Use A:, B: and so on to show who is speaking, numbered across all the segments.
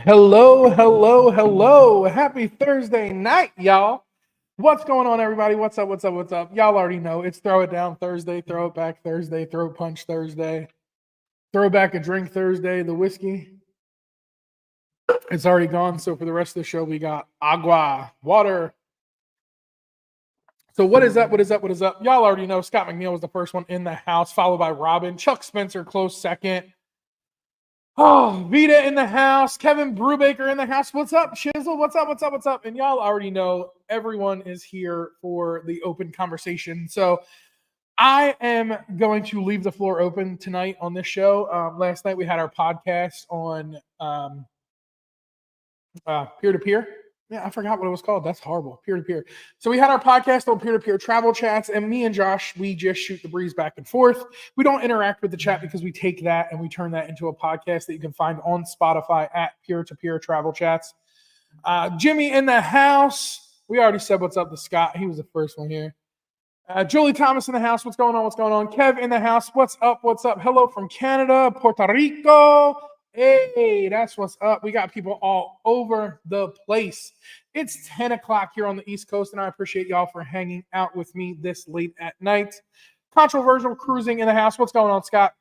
A: Hello, hello, hello. Happy Thursday night, y'all. What's going on, everybody? What's up, what's up, what's up? Y'all already know it's Throw It Down Thursday, Throw It Back Thursday, Throw Punch Thursday, Throw Back a Drink Thursday. The whiskey, it's already gone. So for the rest of the show, we got agua, water. So what is up, what is up, what is up? Y'all already know Scott McNeil was the first one in the house, followed by Robin. Chuck Spencer, close second. Oh, Vita in the house. Kevin Brubaker in the house. What's up, Chisel? What's up? What's up? What's up? And y'all already know everyone is here for the open conversation. So I am going to leave the floor open tonight on this show. Last night we had our podcast on peer-to-peer. Yeah, I forgot what it was called. That's horrible. Peer-to-peer. So we had our podcast on peer-to-peer travel chats, and me and Josh, we just shoot the breeze back and forth. We don't interact with the chat because we take that and we turn that into a podcast that you can find on Spotify at peer-to-peer travel chats. Jimmy in the house. We already said what's up to Scott. He was the first one here. Julie Thomas in the house. What's going on? What's going on? Kev in the house. What's up? What's up? Hello from Canada, Puerto Rico. Hey, that's what's up. We got people all over the place. It's 10 o'clock here on the East Coast, and I appreciate y'all for hanging out with me this late at night. Controversial cruising in the house. What's going on, Scott?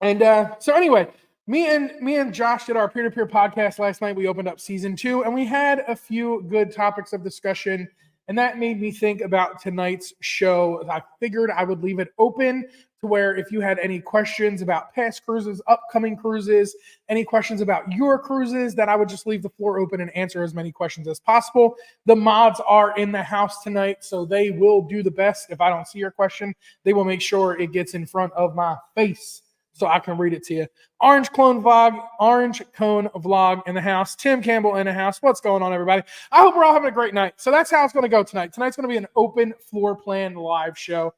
A: And so anyway, me and Josh did our peer-to-peer podcast last night. We opened up season 2, and we had a few good topics of discussion. And that made me think about tonight's show. I figured I would leave it open to where if you had any questions about past cruises, upcoming cruises, any questions about your cruises, that I would just leave the floor open and answer as many questions as possible. The mods are in the house tonight, so they will do the best. If I don't see your question, they will make sure it gets in front of my face so I can read it to you. Orange Cone Vlog in the house. Tim Campbell in the house. What's going on, everybody? I hope we're all having a great night. So that's how it's going to go tonight. Tonight's going to be an open floor plan live show.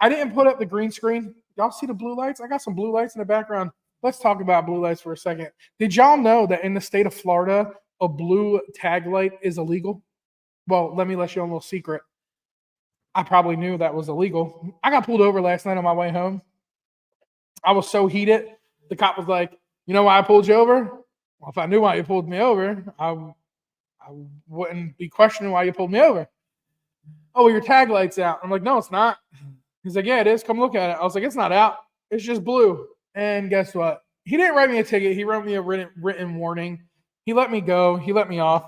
A: I didn't put up the green screen. Y'all see the blue lights? I got some blue lights in the background. Let's talk about blue lights for a second. Did y'all know that in the state of Florida, a blue tag light is illegal? Well, let me let you on a little secret. I probably knew that was illegal. I got pulled over last night on my way home. I was so heated. The cop was like, "You know why I pulled you over? Well, if I knew why you pulled me over, I wouldn't be questioning why you pulled me over." "Oh, your tag light's out." I'm like, "No, it's not." He's like, "Yeah, it is. Come look at it." I was like, "It's not out. It's just blue." And guess what? He didn't write me a ticket. He wrote me a written warning. He let me go. He let me off.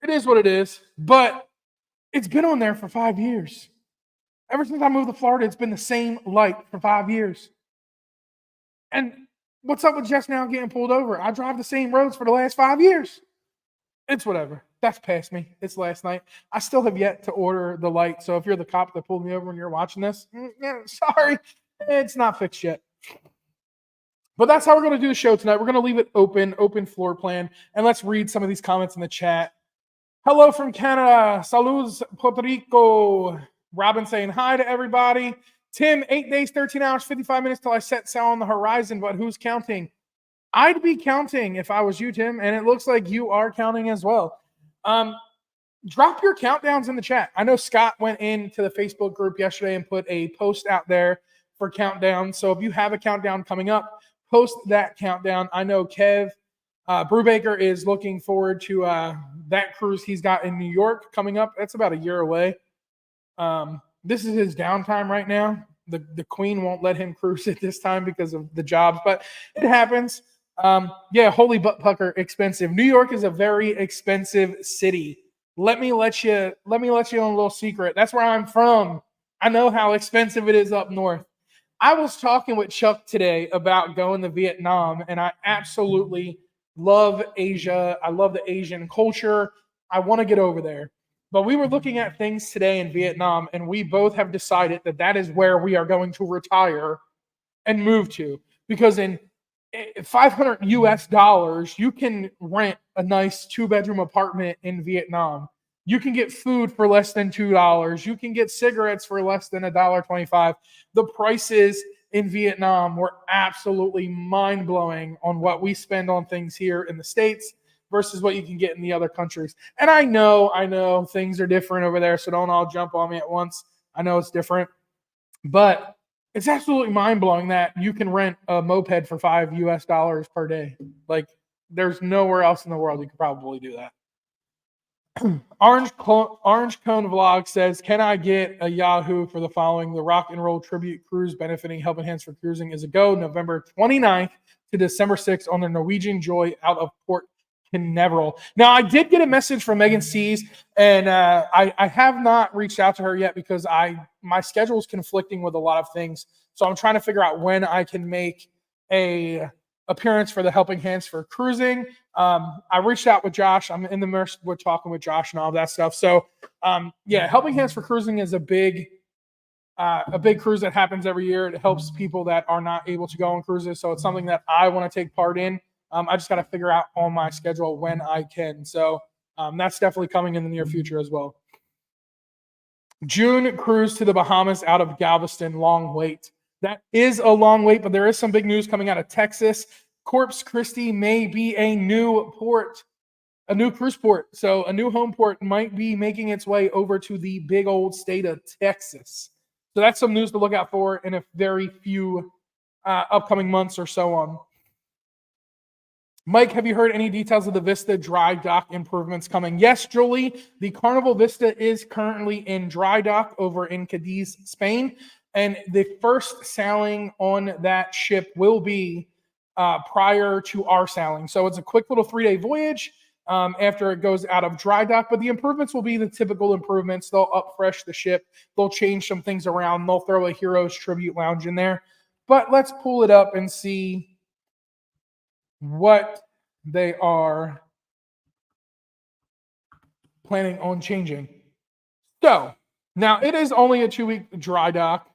A: It is what it is. But it's been on there for 5 years. Ever since I moved to Florida, it's been the same light for 5 years. And what's up with just now getting pulled over? I drive the same roads for the last 5 years. It's whatever. That's past me. It's last night. I still have yet to order the light. So if you're the cop that pulled me over and you're watching this, sorry, it's not fixed yet. But that's how we're going to do the show tonight. We're going to leave it open floor plan. And let's read some of these comments in the chat. Hello from Canada. Saludos, Puerto Rico. Robin saying hi to everybody. Tim, 8 days, 13 hours, 55 minutes till I set sail on the horizon, but who's counting? I'd be counting if I was you, Tim, and it looks like you are counting as well. Drop your countdowns in the chat. I know Scott went into the Facebook group yesterday and put a post out there for countdown. So if you have a countdown coming up, post that countdown. I know Kev Brubaker is looking forward to that cruise he's got in New York coming up. That's about a year away. This is his downtime right now. The Queen won't let him cruise at this time because of the jobs, but it happens. Yeah, holy butt pucker, expensive. New York is a very expensive city. Let me let you on a little secret. That's where I'm from. I know how expensive it is up north. I was talking with Chuck today about going to Vietnam, and I absolutely love Asia. I love the Asian culture. I want to get over there. But we were looking at things today in Vietnam, and we both have decided that that is where we are going to retire and move to. Because in $500 US, you can rent a nice 2-bedroom apartment in Vietnam. You can get food for less than $2. You can get cigarettes for less than $1.25. The prices in Vietnam were absolutely mind-blowing on what we spend on things here in the States versus what you can get in the other countries. And I know things are different over there, so don't all jump on me at once. I know it's different. But It's absolutely mind-blowing that you can rent a moped for $5 per day. Like, there's nowhere else in the world you could probably do that. Orange Cone Vlog says, can I get a Yahoo for the following? The Rock and Roll Tribute Cruise benefiting Helping Hands for Cruising is a go November 29th to December 6th on the Norwegian Joy out of Port Canaveral. Now, I did get a message from Megan Sees, and I have not reached out to her yet because my schedule is conflicting with a lot of things. So I'm trying to figure out when I can make a appearance for the Helping Hands for Cruising. I reached out with Josh. I'm in the midst. We're talking with Josh and all that stuff. So, Helping Hands for Cruising is a big cruise that happens every year. It helps people that are not able to go on cruises. So it's something that I want to take part in. I just got to figure out on my schedule when I can. So that's definitely coming in the near future as well. June cruise to the Bahamas out of Galveston. Long wait. That is a long wait, but there is some big news coming out of Texas. Corpus Christi may be a new port, a new cruise port. So a new home port might be making its way over to the big old state of Texas. So that's some news to look out for in a very few upcoming months or so on. Mike, have you heard any details of the Vista dry dock improvements coming? Yes, Julie, the Carnival Vista is currently in dry dock over in Cadiz, Spain. And the first sailing on that ship will be prior to our sailing. So it's a quick little 3-day voyage after it goes out of dry dock. But the improvements will be the typical improvements. They'll upfresh the ship. They'll change some things around. They'll throw a Heroes Tribute Lounge in there. But let's pull it up and see what they are planning on changing. So now it is only a 2-week dry dock.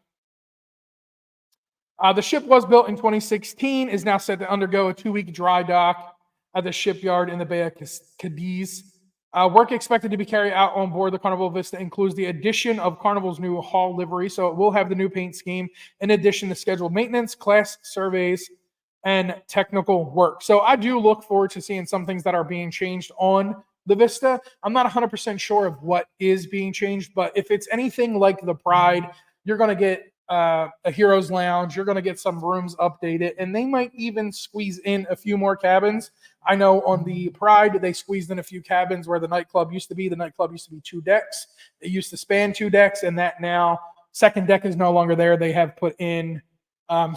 A: The ship was built in 2016, is now set to undergo a 2-week dry dock at the shipyard in the Bay of Cadiz. Work expected to be carried out on board the Carnival Vista includes the addition of Carnival's new hull livery, so it will have the new paint scheme, in addition to scheduled maintenance, class surveys, and technical work. So I do look forward to seeing some things that are being changed on the Vista. I'm not 100% sure of what is being changed, but if it's anything like the Pride, you're going to get a Heroes Lounge, you're going to get some rooms updated, and they might even squeeze in a few more cabins. I know on the Pride, they squeezed in a few cabins where the nightclub used to be. The nightclub used to be 2 decks. It used to span 2 decks, and that now second deck is no longer there. They have put in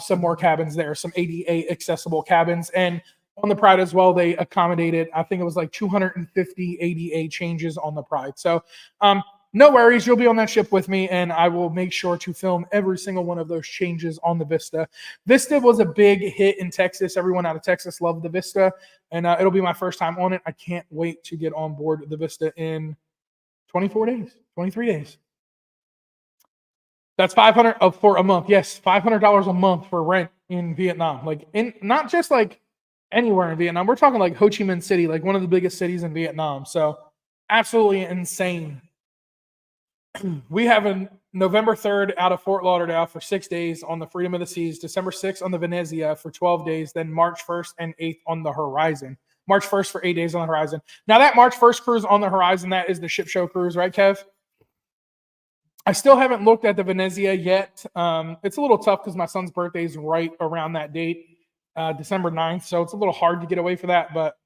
A: some more cabins there, some ADA accessible cabins. And on the Pride as well, they accommodated, I think it was like 250 ADA changes on the Pride. So no worries, you'll be on that ship with me, and I will make sure to film every single one of those changes on the Vista. Vista was a big hit in Texas. Everyone out of Texas loved the Vista, and it'll be my first time on it. I can't wait to get on board the Vista in 24 days, 23 days. That's $500 for a month. Yes, $500 a month for rent in Vietnam. Like, in not just like anywhere in Vietnam. We're talking like Ho Chi Minh City, like one of the biggest cities in Vietnam. So absolutely insane. We have a November 3rd out of Fort Lauderdale for 6 days on the Freedom of the Seas, December 6th on the Venezia for 12 days, then March 1st and 8th on the Horizon. March 1st for 8 days on the Horizon. Now that March 1st cruise on the Horizon, that is the ship show cruise, right, Kev? I still haven't looked at the Venezia yet. It's a little tough because my son's birthday is right around that date, December 9th. So it's a little hard to get away for that, but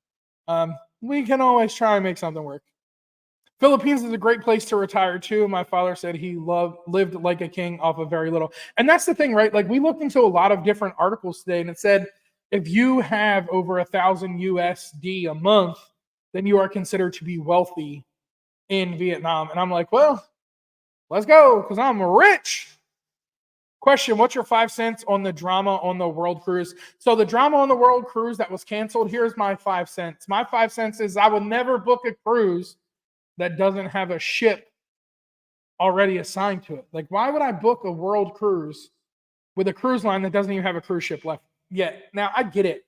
A: we can always try and make something work. Philippines is a great place to retire too. My father said he lived like a king off of very little. And that's the thing, right? Like, we looked into a lot of different articles today, and it said if you have over 1,000 USD a month, then you are considered to be wealthy in Vietnam. And I'm like, well, let's go, because I'm rich. Question, what's your 5 cents on the drama on the World Cruise? So the drama on the World Cruise that was canceled, here's my 5 cents. My 5 cents is I would never book a cruise that doesn't have a ship already assigned to it. Like, why would I book a world cruise with a cruise line that doesn't even have a cruise ship left yet? Now, I get it.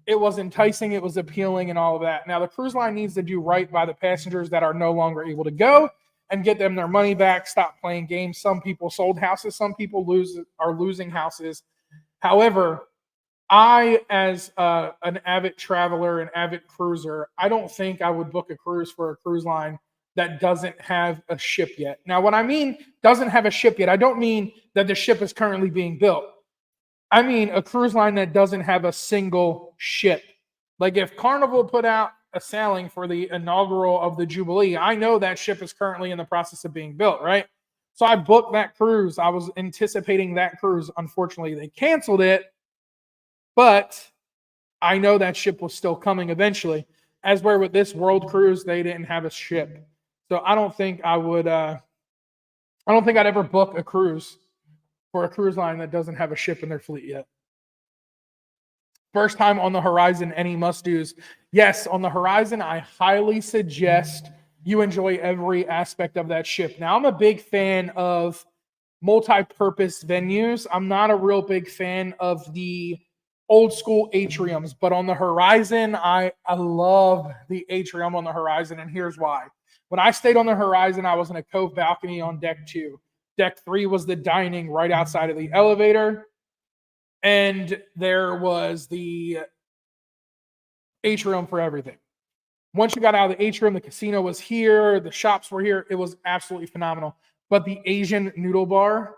A: It was enticing, it was appealing, and all of that. Now, the cruise line needs to do right by the passengers that are no longer able to go and get them their money back, stop playing games. Some people sold houses, some people are losing houses. However, I, as an avid traveler, an avid cruiser, I don't think I would book a cruise for a cruise line that doesn't have a ship yet. Now, when I mean doesn't have a ship yet, I don't mean that the ship is currently being built. I mean a cruise line that doesn't have a single ship. Like if Carnival put out a sailing for the inaugural of the Jubilee, I know that ship is currently in the process of being built, right? So I booked that cruise. I was anticipating that cruise. Unfortunately, they canceled it, but I know that ship was still coming eventually. As where with this world cruise, they didn't have a ship. So I don't think I would I don't think I'd ever book a cruise for a cruise line that doesn't have a ship in their fleet yet. First time on the horizon, any must-dos? Yes, on the horizon, I highly suggest you enjoy every aspect of that ship. Now, I'm a big fan of multi-purpose venues. I'm not a real big fan of the old school atriums, but on the horizon, I love the atrium on the horizon, and here's why. When I stayed on the horizon, I was in a cove balcony on deck 2. Deck 3 was the dining right outside of the elevator, and there was the atrium for everything. Once you got out of the atrium, the casino was here, the shops were here. It was absolutely phenomenal. But the Asian noodle bar,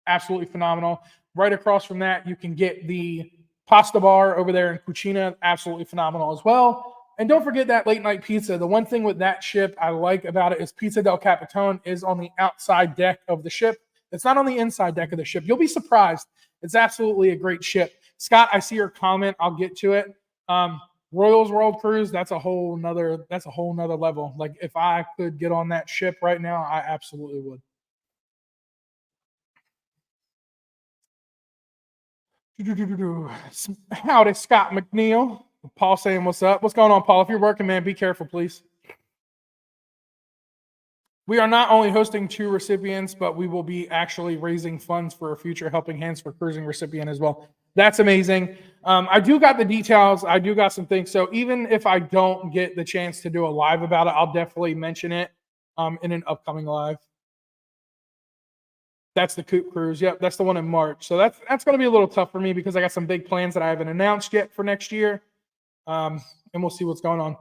A: absolutely phenomenal. Right across from that, you can get the pasta bar over there in Cucina, absolutely phenomenal as well. And don't forget that late night pizza. The one thing with that ship I like about it is Pizza del Capitone is on the outside deck of the ship. It's not on the inside deck of the ship. You'll be surprised. It's absolutely a great ship. Scott, I see your comment. I'll get to it. Royals World Cruise, that's a whole nother level. Like if I could get on that ship right now, I absolutely would. Howdy, Scott McNeil. Paul saying what's up. What's going on, Paul? If you're working, man, be careful, please. We are not only hosting 2 recipients, but we will be actually raising funds for a future Helping Hands for Cruising recipient as well. That's amazing. I do got the details. I do got some things. So even if I don't get the chance to do a live about it, I'll definitely mention it in an upcoming live. That's the Coop Cruise. Yep, that's the one in March. So that's going to be a little tough for me because I got some big plans that I haven't announced yet for next year. And we'll see what's going on.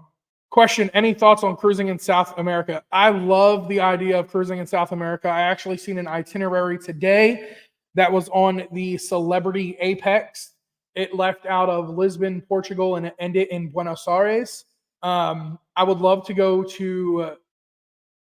A: Question, any thoughts on cruising in South America? I love the idea of cruising in South America. I actually seen an itinerary today that was on the Celebrity Apex. It left out of Lisbon, Portugal, and it ended in Buenos Aires. I would love to go to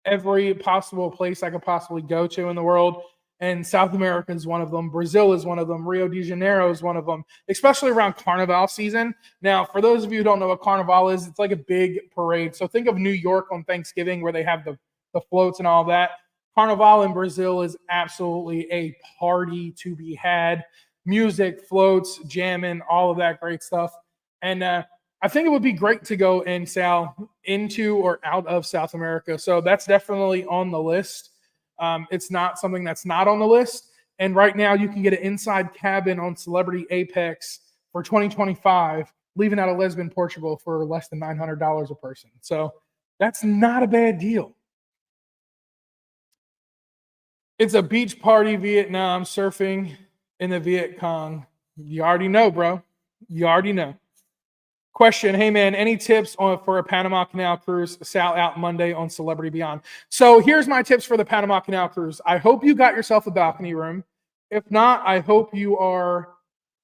A: every possible place I could possibly go to in the world. And South America is one of them. Brazil is one of them. Rio de Janeiro is one of them, especially around Carnival season. Now, for those of you who don't know what Carnival is, it's like a big parade. So think of New York on Thanksgiving where they have the floats and all that. Carnival in Brazil is absolutely a party to be had. Music, floats, jamming, all of that great stuff. And I think it would be great to go and sail into or out of South America. So that's definitely on the list. It's not something that's not on the list. And right now you can get an inside cabin on Celebrity Apex for 2025, leaving out of Lisbon, Portugal for less than $900 a person. So that's not a bad deal. It's a beach party, Vietnam, surfing in the Viet Cong. You already know, bro. You already know. Question, hey man, any tips for a Panama Canal cruise? Sail out Monday on Celebrity Beyond. So here's my tips for the Panama Canal cruise. I hope you got yourself a balcony room. If not, I hope you are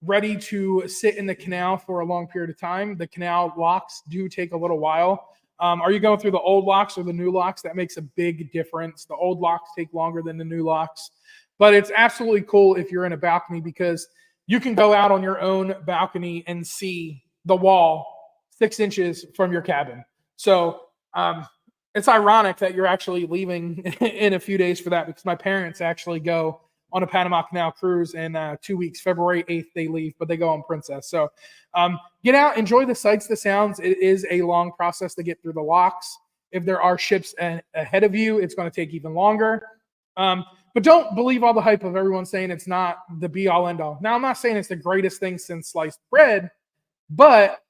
A: ready to sit in the canal for a long period of time. The canal locks do take a little while. Are you going through the old locks or the new locks? That makes a big difference. The old locks take longer than the new locks. But it's absolutely cool if you're in a balcony because you can go out on your own balcony and see the wall 6 inches from your cabin. So it's ironic that you're actually leaving in a few days for that because my parents actually go on a Panama Canal cruise in 2 weeks. February 8th they leave, but they go on Princess. So get out, enjoy the sights, the sounds. It is a long process to get through the locks. If there are ships ahead of you, it's going to take even longer. But don't believe all the hype of everyone saying it's not the be-all, end-all. Now, I'm not saying it's the greatest thing since sliced bread, but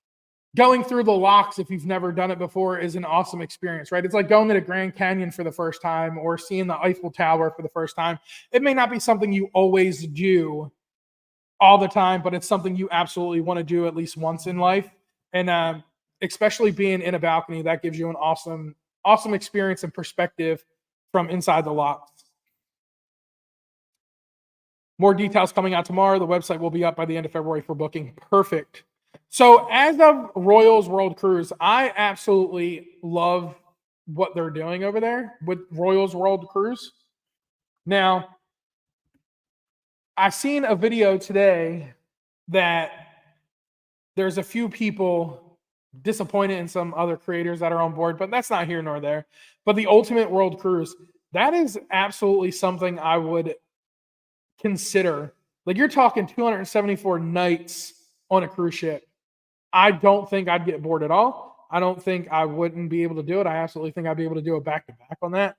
A: going through the locks, if you've never done it before, is an awesome experience, right? It's like going to the Grand Canyon for the first time or seeing the Eiffel Tower for the first time. It may not be something you always do all the time, but it's something you absolutely want to do at least once in life. And especially being in a balcony, that gives you an awesome awesome experience and perspective from inside the locks. More details coming out tomorrow. The website will be up by the end of February for booking. Perfect. So as of Royals World Cruise, I absolutely love what they're doing over there with Royals World Cruise. Now, I seen a video today that there's a few people disappointed in some other creators that are on board, but that's not here nor there. But the Ultimate World Cruise, that is absolutely something I would consider. Like, you're talking 274 nights on a cruise ship. I don't think I'd get bored at all. I don't think I wouldn't be able to do it. I absolutely think I'd be able to do a back-to-back on that.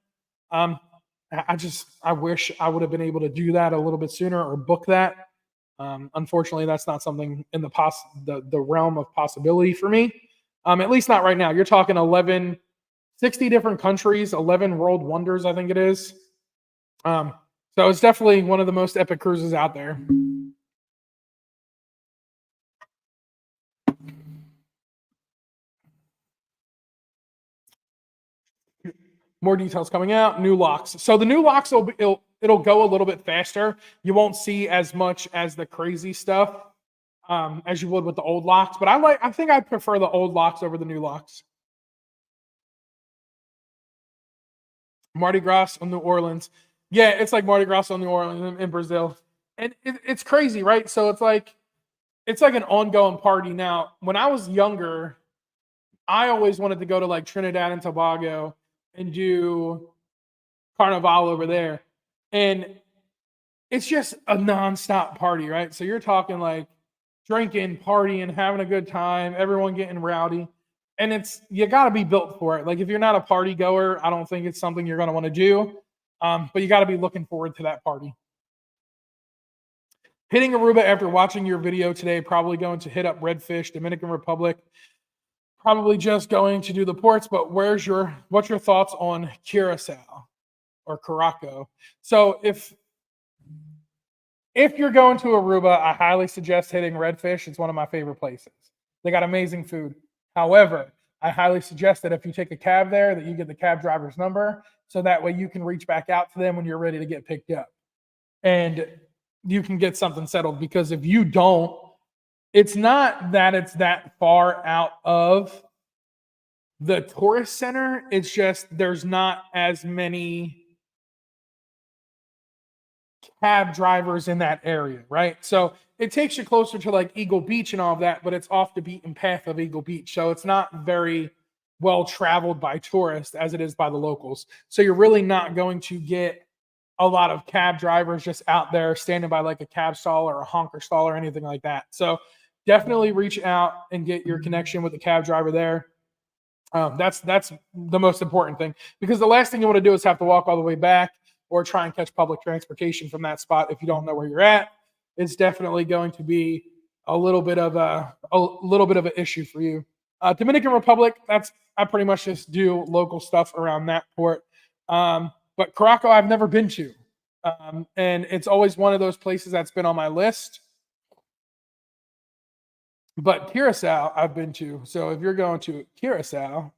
A: I wish I would have been able to do that a little bit sooner or book that. Unfortunately, that's not something in the realm of possibility for me. At least not right now. You're talking 60 different countries, 11 world wonders, I think it is. So it's definitely one of the most epic cruises out there. More details coming out. New locks. So the new locks it'll go a little bit faster. You won't see as much as the crazy stuff as you would with the old locks. But I think I prefer the old locks over the new locks. Mardi Gras on New Orleans. Yeah, it's like Mardi Gras on New Orleans in Brazil, and it's crazy, right? So it's like an ongoing party. Now, when I was younger, I always wanted to go to like Trinidad and Tobago and do Carnival over there. And it's just a nonstop party, right? So you're talking like drinking, partying, having a good time, everyone getting rowdy. And you got to be built for it. Like, if you're not a party goer, I don't think it's something you're going to want to do. But you got to be looking forward to that party. Hitting Aruba after watching your video today, probably going to hit up Redfish, Dominican Republic. Probably just going to do the ports, but what's your thoughts on Curacao or Curaçao? So if you're going to Aruba, I highly suggest hitting Redfish. It's one of my favorite places. They got amazing food. However, I highly suggest that if you take a cab there, that you get the cab driver's number, so that way you can reach back out to them when you're ready to get picked up. And you can get something settled, because if you don't, it's not that it's that far out of the tourist center. It's just there's not as many cab drivers in that area, right? So it takes you closer to like Eagle Beach and all of that, but it's off the beaten path of Eagle Beach. So it's not very well traveled by tourists as it is by the locals. So you're really not going to get a lot of cab drivers just out there standing by like a cab stall or a honker stall or anything like that. So definitely reach out and get your connection with the cab driver there. That's the most important thing, because the last thing you want to do is have to walk all the way back or try and catch public transportation from that spot if you don't know where you're at. It's definitely going to be a little bit of an issue for you. Dominican Republic, I pretty much just do local stuff around that port. But Curaçao, I've never been to, and it's always one of those places that's been on my list. But Curacao, I've been to. So if you're going to Curacao,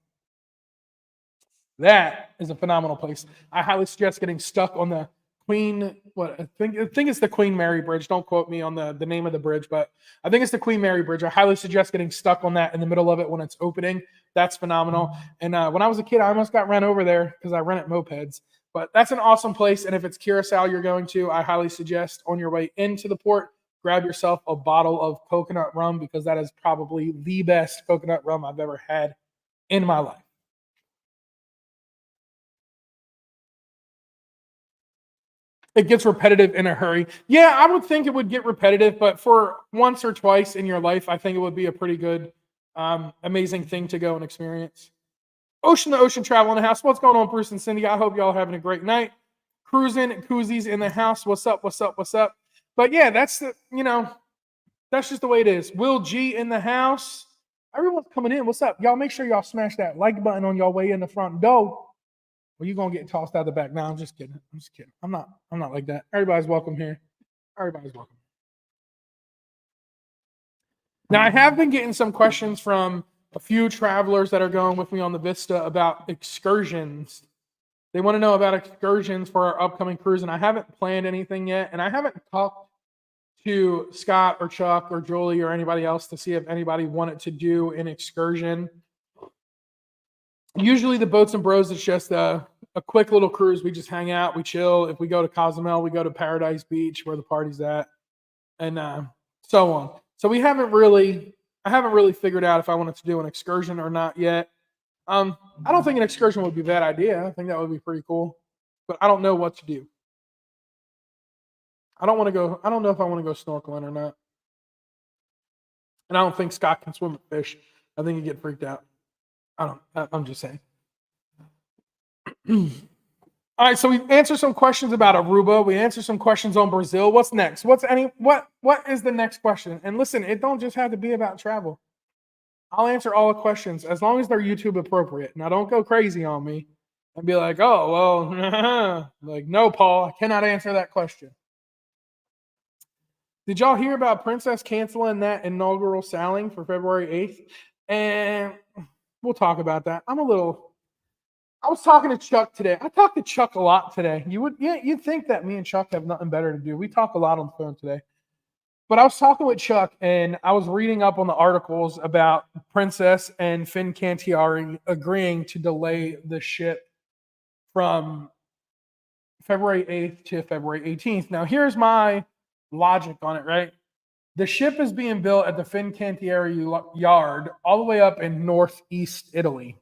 A: that is a phenomenal place. I highly suggest getting stuck on the I think it's the Queen Mary Bridge. Don't quote me on the name of the bridge, but I think it's the Queen Mary Bridge. I highly suggest getting stuck on that in the middle of it when it's opening. That's phenomenal. And when I was a kid, I almost got run over there because I rented mopeds. But that's an awesome place. And if it's Curacao you're going to, I highly suggest on your way into the port, grab yourself a bottle of coconut rum, because that is probably the best coconut rum I've ever had in my life. It gets repetitive in a hurry. Yeah, I would think it would get repetitive, but for once or twice in your life, I think it would be a pretty good, amazing thing to go and experience. Ocean to Ocean Travel in the house. What's going on, Bruce and Cindy? I hope y'all are having a great night. Cruising, koozies in the house. What's up? What's up? What's up? But yeah, that's just the way it is. Will G in the house. Everyone's coming in. What's up? Y'all make sure y'all smash that like button on your way in the front door, or you're gonna get tossed out the back. No, I'm just kidding. I'm not like that. Everybody's welcome here. Everybody's welcome. Now, I have been getting some questions from a few travelers that are going with me on the Vista about excursions. They want to know about excursions for our upcoming cruise, and I haven't planned anything yet, and I haven't talked to Scott or Chuck or Julie or anybody else to see if anybody wanted to do an excursion. Usually the Boats and Bros is just a quick little cruise. We just hang out, we chill. If we go to Cozumel, we go to Paradise Beach where the party's at, and so on. So I haven't really figured out if I wanted to do an excursion or not yet. I don't think an excursion would be a bad idea. I think that would be pretty cool, but I don't know what to do. I don't know if I want to go snorkeling or not. And I don't think Scott can swim with fish. I think he'd get freaked out. I'm just saying. All right, so we answered some questions about Aruba. We answered some questions on Brazil. What's next? What is the next question? And listen, it don't just have to be about travel. I'll answer all the questions as long as they're YouTube appropriate. Now, don't go crazy on me and be like, oh, well, like, no, Paul, I cannot answer that question. Did y'all hear about Princess canceling that inaugural sailing for February 8th? And we'll talk about that. I was talking to Chuck today. I talked to Chuck a lot today. You'd think that me and Chuck have nothing better to do. We talk a lot on the phone today. But I was talking with Chuck, and I was reading up on the articles about Princess and Fincantieri agreeing to delay the ship from February 8th to February 18th. Now, here's my logic on it, right? The ship is being built at the Fincantieri yard all the way up in northeast Italy.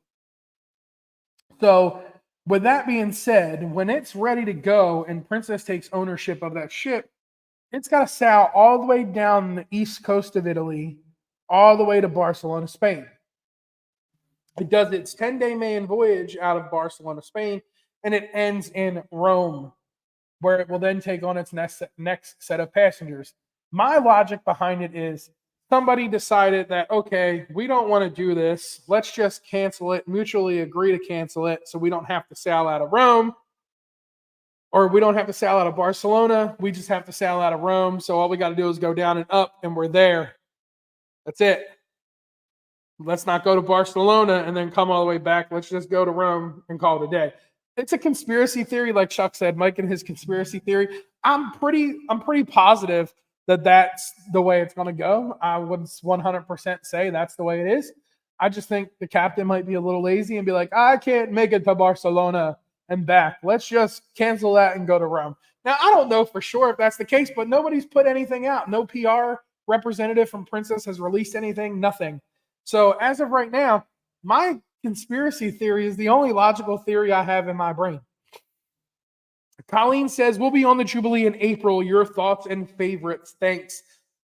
A: So, with that being said, when it's ready to go and Princess takes ownership of that ship, it's got to sail all the way down the east coast of Italy, all the way to Barcelona, Spain. It does its 10-day main voyage out of Barcelona, Spain, and it ends in Rome, where it will then take on its next set of passengers. My logic behind it is somebody decided that, okay, we don't want to do this. Let's just cancel it, mutually agree to cancel it so we don't have to sail out of Rome. Or we don't have to sail out of Barcelona. We just have to sail out of Rome. So all we got to do is go down and up, and we're there. That's it. Let's not go to Barcelona and then come all the way back. Let's just go to Rome and call it a day. It's a conspiracy theory, like Chuck said, Mike and his conspiracy theory. I'm pretty positive that that's the way it's going to go. I would 100% say that's the way it is. I just think the captain might be a little lazy and be like, I can't make it to Barcelona and back. Let's just cancel that and go to Rome. Now, I don't know for sure if that's the case, but nobody's put anything out. No PR representative from Princess has released anything, nothing. So as of right now, my conspiracy theory is the only logical theory I have in my brain. Colleen says, we'll be on the Jubilee in April. Your thoughts and favorites. Thanks.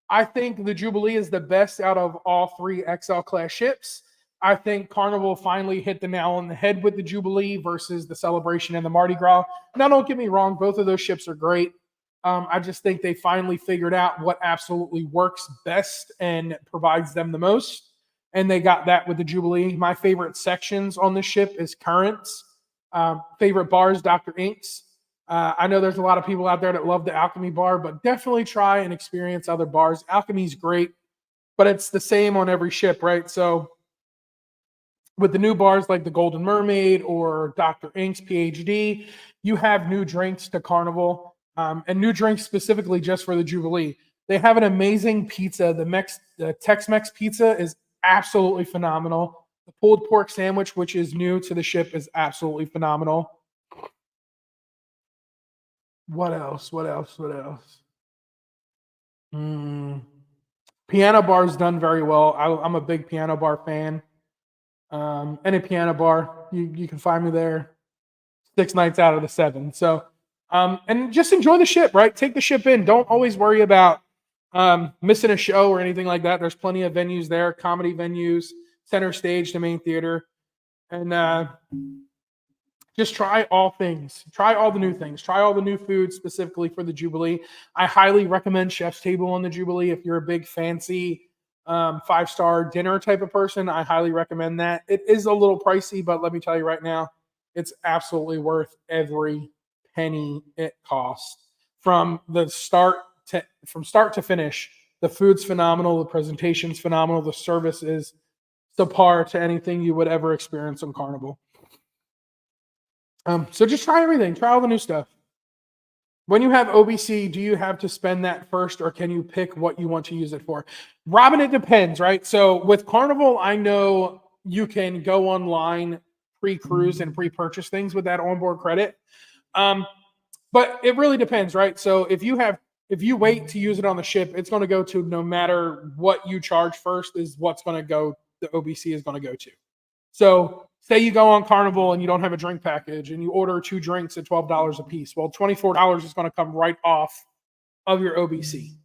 A: I think the Jubilee is the best out of all three XL class ships. I think Carnival finally hit the nail on the head with the Jubilee versus the Celebration and the Mardi Gras. Now, don't get me wrong. Both of those ships are great. I just think they finally figured out what absolutely works best and provides them the most. And they got that with the Jubilee. My favorite sections on this ship is Currents. Favorite bars, Dr. Inks. I know there's a lot of people out there that love the Alchemy bar, but definitely try and experience other bars. Alchemy's great, but it's the same on every ship, right? So with the new bars like the Golden Mermaid or Dr. Inks PhD, you have new drinks to Carnival and new drinks specifically just for the Jubilee. They have an amazing pizza. The Tex-Mex pizza is absolutely phenomenal. The pulled pork sandwich, which is new to the ship, is absolutely phenomenal. What else? Piano bar's done very well. I'm a big piano bar fan. Any piano bar, you can find me there 6 nights out of the 7. So, and just enjoy the ship, right? Take the ship in. Don't always worry about missing a show or anything like that. There's plenty of venues there, comedy venues, center stage, the main theater, and just try all things. Try all the new things. Try all the new foods specifically for the Jubilee. I highly recommend Chef's Table on the Jubilee. If you're a big fancy 5-star dinner type of person, I highly recommend that. It is a little pricey, but let me tell you right now, it's absolutely worth every penny it costs. From start to finish, the food's phenomenal, the presentation's phenomenal, the service is subpar to anything you would ever experience on Carnival. So just try everything. Try all the new stuff. When you have OBC, do you have to spend that first, or can you pick what you want to use it for? Robin, it depends, right? So with Carnival, I know you can go online, pre-cruise and pre-purchase things with that onboard credit. But it really depends, right? So if you wait to use it on the ship, it's going to go to, no matter what you charge first, is what's going to go, the OBC is going to go to. So say you go on Carnival and you don't have a drink package and you order 2 drinks at $12 a piece. Well, $24 is going to come right off of your OBC.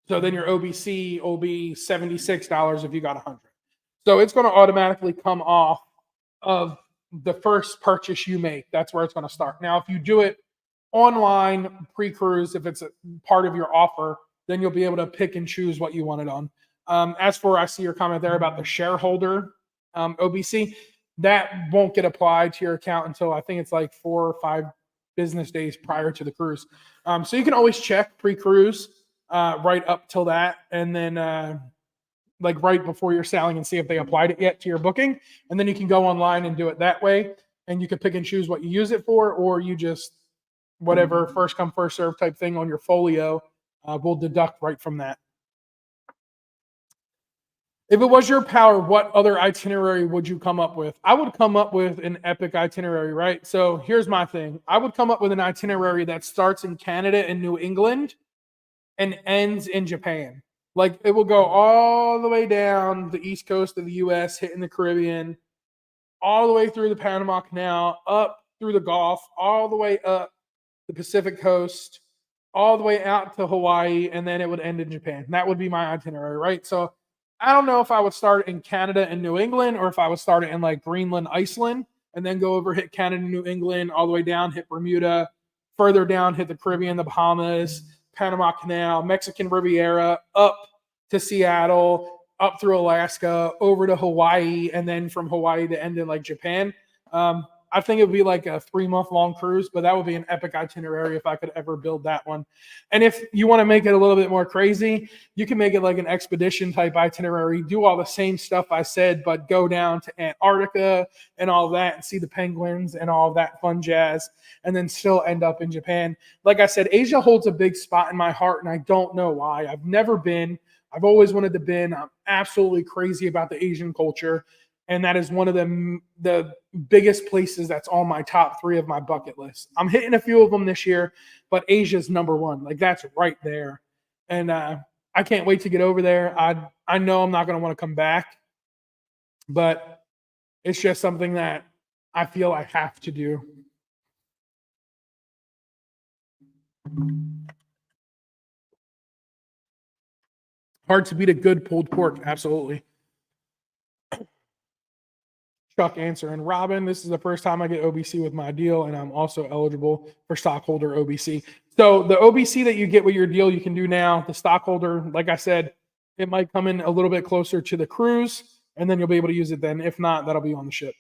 A: So then your OBC will be $76 if you got 100. So it's going to automatically come off of the first purchase you make. That's where it's going to start. Now, if you do it online pre-cruise, if it's a part of your offer, then you'll be able to pick and choose what you want it on. As for, I see your comment there about the shareholder OBC, that won't get applied to your account until I think it's like 4 or 5 business days prior to the cruise. So you can always check pre-cruise right up till that, and then like right before you're sailing and see if they applied it yet to your booking, and then you can go online and do it that way, and you can pick and choose what you use it for, or you just whatever first come first serve type thing on your folio will deduct right from that. If it was your power, what other itinerary would you come up with? I would come up with an epic itinerary, right? So here's my thing. I would come up with an itinerary that starts in Canada and New England and ends in Japan. Like, it will go all the way down the east coast of the US, hitting the Caribbean, all the way through the Panama Canal, up through the Gulf, all the way up the Pacific coast, all the way out to Hawaii, and then it would end in Japan. That would be my itinerary, right? So I don't know if I would start in Canada and New England, or if I would start it in like Greenland, Iceland, and then go over, hit Canada, New England, all the way down, hit Bermuda, further down, hit the Caribbean, the Bahamas, Panama Canal, Mexican Riviera, up to Seattle, up through Alaska, over to Hawaii, and then from Hawaii to end in like Japan. I think it would be like a 3-month-long cruise, but that would be an epic itinerary if I could ever build that one. And if you want to make it a little bit more crazy, you can make it like an expedition type itinerary, do all the same stuff I said, but go down to Antarctica and all of that and see the penguins and all of that fun jazz, and then still end up in Japan. Like I said, Asia holds a big spot in my heart, and I don't know why. I've never been. I've always wanted to be. I'm absolutely crazy about the Asian culture. And that is one of the biggest places that's on my top 3 of my bucket list. I'm hitting a few of them this year, but Asia's number 1. Like, that's right there. And I can't wait to get over there. I know I'm not going to want to come back, but it's just something that I feel I have to do. Hard to beat a good pulled pork. Absolutely. Chuck answer. And Robin, this is the first time I get OBC with my deal, and I'm also eligible for stockholder OBC. So the OBC that you get with your deal, you can do now. The stockholder, like I said, it might come in a little bit closer to the cruise, and then you'll be able to use it then. If not, that'll be on the ship.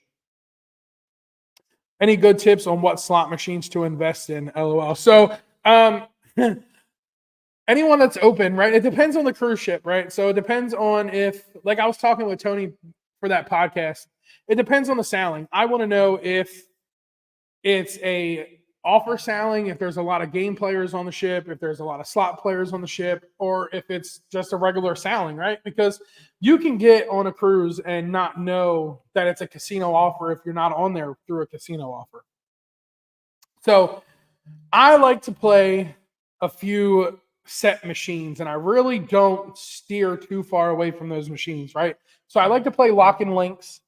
A: Any good tips on what slot machines to invest in? LOL. So anyone that's open, right? It depends on the cruise ship, right? So it depends on if, like I was talking with Tony for that podcast, it depends on the sailing. I want to know if it's a offer sailing, if there's a lot of game players on the ship, if there's a lot of slot players on the ship, or if it's just a regular sailing, right? Because you can get on a cruise and not know that it's a casino offer if you're not on there through a casino offer. So I like to play a few set machines, and I really don't steer too far away from those machines, right? So I like to play Lock and Links.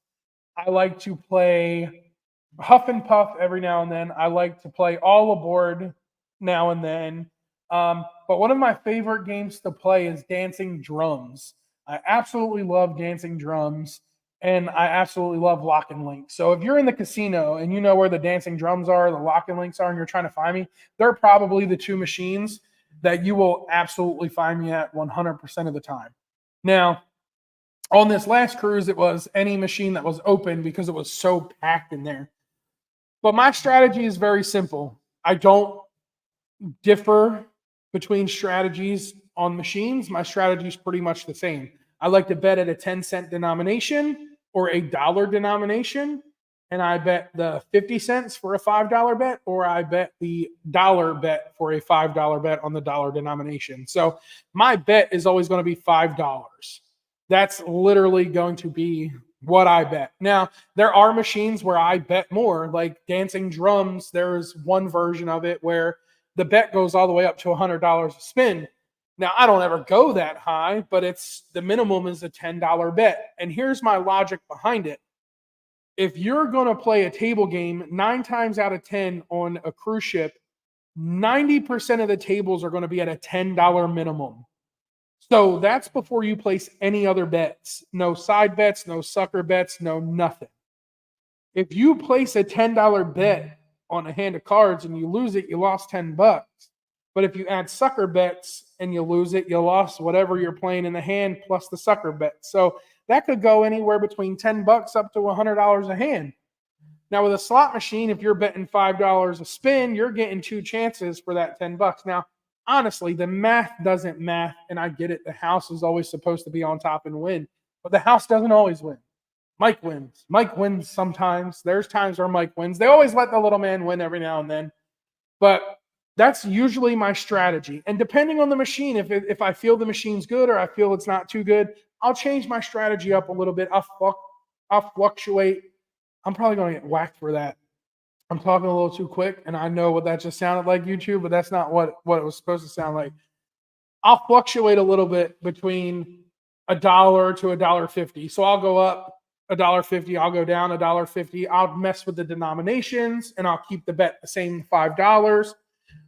A: I like to play Huff and Puff every now and then. I like to play All Aboard now and then. But one of my favorite games to play is Dancing Drums. I absolutely love Dancing Drums, and I absolutely love Lock and Links. So if you're in the casino and you know where the Dancing Drums are, the Lock and Links are, and you're trying to find me, they're probably the 2 machines that you will absolutely find me at 100% of the time. Now, on this last cruise, it was any machine that was open because it was so packed in there. But my strategy is very simple. I don't differ between strategies on machines. My strategy is pretty much the same. I like to bet at a 10-cent denomination, or a dollar denomination, and I bet the 50 cents for a $5 bet, or I bet the dollar bet for a $5 bet on the dollar denomination. So my bet is always going to be $5. That's literally going to be what I bet. Now, there are machines where I bet more, like Dancing Drums. There's one version of it where the bet goes all the way up to $100 a spin. Now, I don't ever go that high, but it's the minimum is a $10 bet. And here's my logic behind it. If you're going to play a table game 9 times out of 10 on a cruise ship, 90% of the tables are going to be at a $10 minimum. So that's before you place any other bets. No side bets, no sucker bets, no nothing. If you place a $10 bet on a hand of cards and you lose it, you lost $10. But if you add sucker bets and you lose it, you lost whatever you're playing in the hand plus the sucker bet. So that could go anywhere between $10 up to $100 a hand. Now with a slot machine, if you're betting $5 a spin, you're getting 2 chances for that $10. Now, honestly, the math doesn't math, and I get it. The house is always supposed to be on top and win, but the house doesn't always win. Mike wins. Mike wins sometimes. There's times where Mike wins. They always let the little man win every now and then, but that's usually my strategy. And depending on the machine, if I feel the machine's good or I feel it's not too good, I'll change my strategy up a little bit. I'll fluctuate. I'm probably going to get whacked for that. I'm talking a little too quick, and I know what that just sounded like, YouTube, but that's not what it was supposed to sound like. I'll fluctuate a little bit between $1 to $1.50. So I'll go up $1.50. I'll go down $1.50. I'll mess with the denominations, and I'll keep the bet the same $5.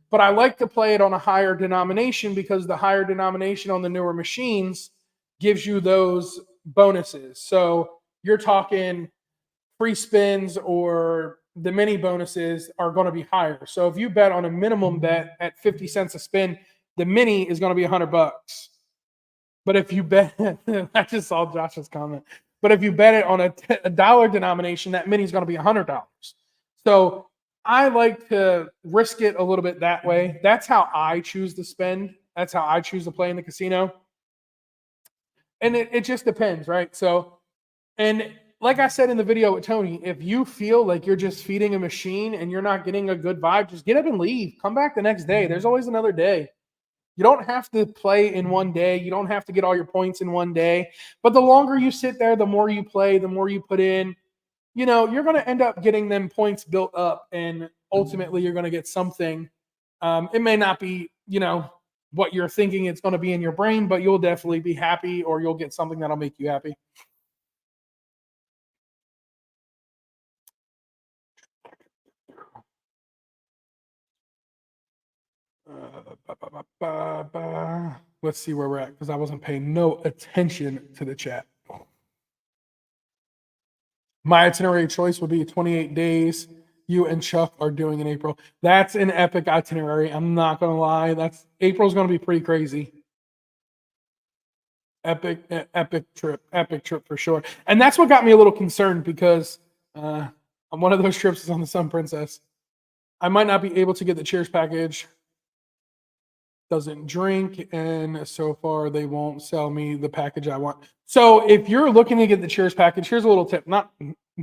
A: But I like to play it on a higher denomination because the higher denomination on the newer machines gives you those bonuses. So you're talking free spins or the mini bonuses are going to be higher. So if you bet on a minimum bet at 50 cents a spin, the mini is going to be $100. But if you bet, I just saw Josh's comment. But if you bet it on a dollar denomination, that mini is going to be $100. So I like to risk it a little bit that way. That's how I choose to spend. That's how I choose to play in the casino. And it just depends, right? So, and like I said in the video with Tony, if you feel like you're just feeding a machine and you're not getting a good vibe, just get up and leave. Come back the next day. There's always another day. You don't have to play in one day. You don't have to get all your points in one day. But the longer you sit there, the more you play, the more you put in, you know, you're going to end up getting them points built up, and ultimately you're going to get something. It may not be, you know, what you're thinking it's going to be in your brain, but you'll definitely be happy, or you'll get something that'll make you happy. Let's see where we're at, because I wasn't paying no attention to the chat. My itinerary choice would be 28 days. You and Chuck are doing in April. That's an epic itinerary. I'm not going to lie. April's going to be pretty crazy. Epic trip for sure. And that's what got me a little concerned, because on one of those trips is on the Sun Princess. I might not be able to get the Cheers package. Doesn't drink, and so far they won't sell me the package I want. So if you're looking to get the Cheers package, here's a little tip.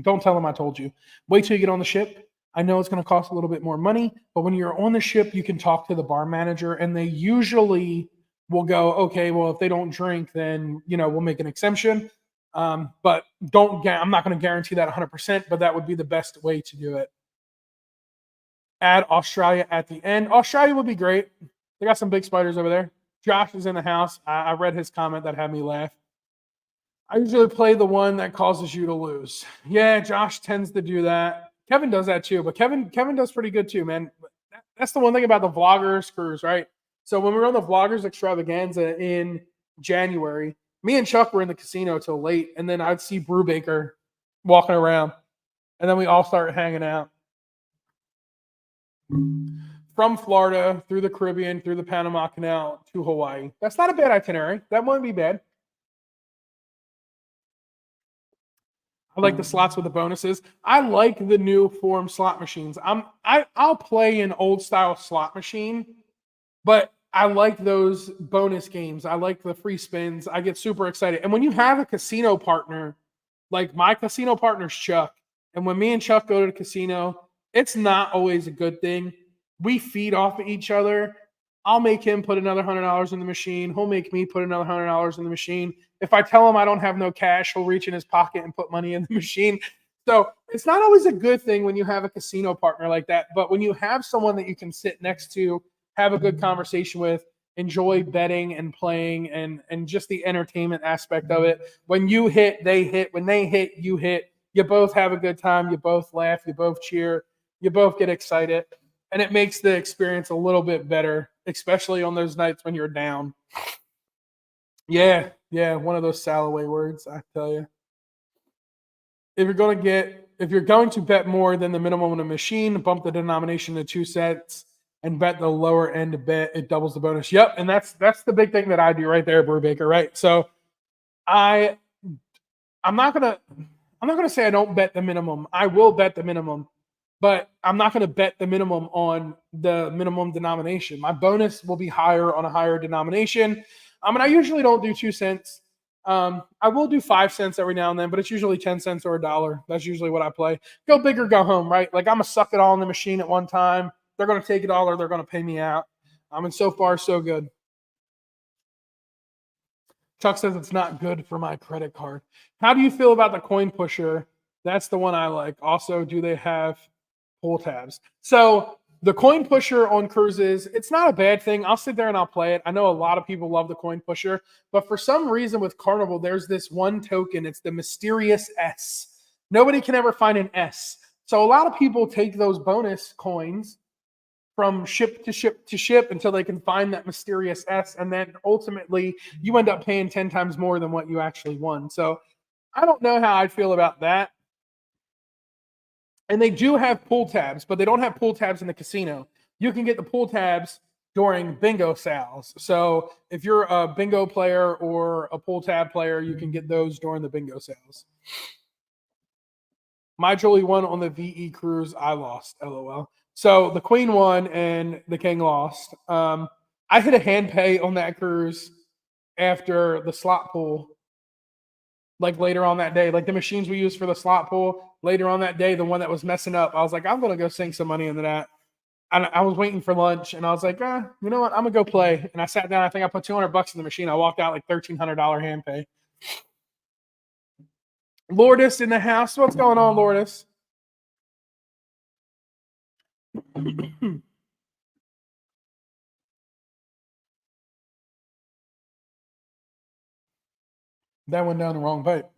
A: Don't tell them I told you. Wait till you get on the ship. I know it's going to cost a little bit more money, but when you're on the ship, you can talk to the bar manager, and they usually will go, okay, well, if they don't drink, then, you know, we'll make an exemption. But I'm not going to guarantee that 100%, but that would be the best way to do it. Add Australia at the end. Australia would be great. They got some big spiders over there. Josh is in the house. I read his comment that had me laugh. I usually play the one that causes you to lose. Yeah, Josh tends to do that. Kevin does that too, but Kevin does pretty good too, man. That's the one thing about the vloggers cruise, right? So when we were on the vloggers extravaganza in January, me and Chuck were in the casino till late, and then I'd see Brubaker walking around, and then we all started hanging out. From Florida, through the Caribbean, through the Panama Canal to Hawaii. That's not a bad itinerary. That wouldn't be bad. I like the slots with the bonuses. I like the new form slot machines. I'll play an old style slot machine, but I like those bonus games. I like the free spins. I get super excited. And when you have a casino partner Like my casino partner's Chuck. And when me and Chuck go to the casino, it's not always a good thing. We feed off of each other. I'll make him put another $100 in the machine. He'll make me put another $100 in the machine. If I tell him I don't have no cash, he'll reach in his pocket and put money in the machine. So it's not always a good thing when you have a casino partner like that. But when you have someone that you can sit next to, have a good conversation with, enjoy betting and playing and just the entertainment aspect of it. When you hit, they hit. When they hit, you hit. You both have a good time. You both laugh. You both cheer. You both get excited. And it makes the experience a little bit better, especially on those nights when you're down. Yeah, one of those Salaway words, I tell you. If you're going to bet more than the minimum on a machine, bump the denomination to 2 cents and bet the lower end bet, it doubles the bonus. Yep, and that's the big thing that I do right there, Brubaker, right? So I'm not gonna say I don't bet the minimum. I will bet the minimum, but I'm not gonna bet the minimum on the minimum denomination. My bonus will be higher on a higher denomination. And I usually don't do 2 cents. I will do 5 cents every now and then, but it's usually 10 cents or $1. That's usually what I play. Go big or go home, right? Like I'm gonna suck it all in the machine at one time. They're gonna take it all or they're gonna pay me out. And so far, so good. Chuck says it's not good for my credit card. How do you feel about the coin pusher? That's the one I like. Also, do they have pull tabs? So the coin pusher on cruises, it's not a bad thing. I'll sit there and I'll play it. I know a lot of people love the coin pusher, but for some reason with Carnival, there's this one token. It's the mysterious S. Nobody can ever find an S. So a lot of people take those bonus coins from ship to ship to ship until they can find that mysterious S. And then ultimately you end up paying 10 times more than what you actually won. So I don't know how I'd feel about that. And they do have pull tabs, but they don't have pull tabs in the casino. You can get the pull tabs during bingo sales. So if you're a bingo player or a pull tab player, you can get those during the bingo sales. My Julie won on the VE cruise. I lost, LOL. So the queen won and the king lost. I hit a hand pay on that cruise after the slot pool. Like later on that day, like the machines we use for the slot pool, later on that day, the one that was messing up, I was like, I'm going to go sink some money into that. And I was waiting for lunch and I was like, you know what? I'm going to go play. And I sat down. I think I put $200 in the machine. I walked out like $1,300 hand pay. Lourdes in the house. What's going on, Lourdes? That went down the wrong pipe.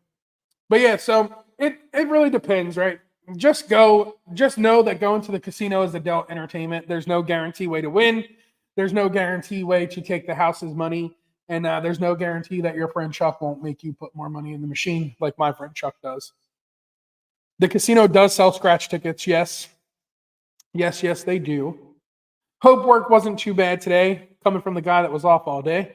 A: But yeah, so it really depends, right? Just know that going to the casino is adult entertainment. There's no guarantee way to win. There's no guarantee way to take the house's money. And there's no guarantee that your friend Chuck won't make you put more money in the machine like my friend Chuck does. The casino does sell scratch tickets, yes. Yes, they do. Hope work wasn't too bad today, coming from the guy that was off all day.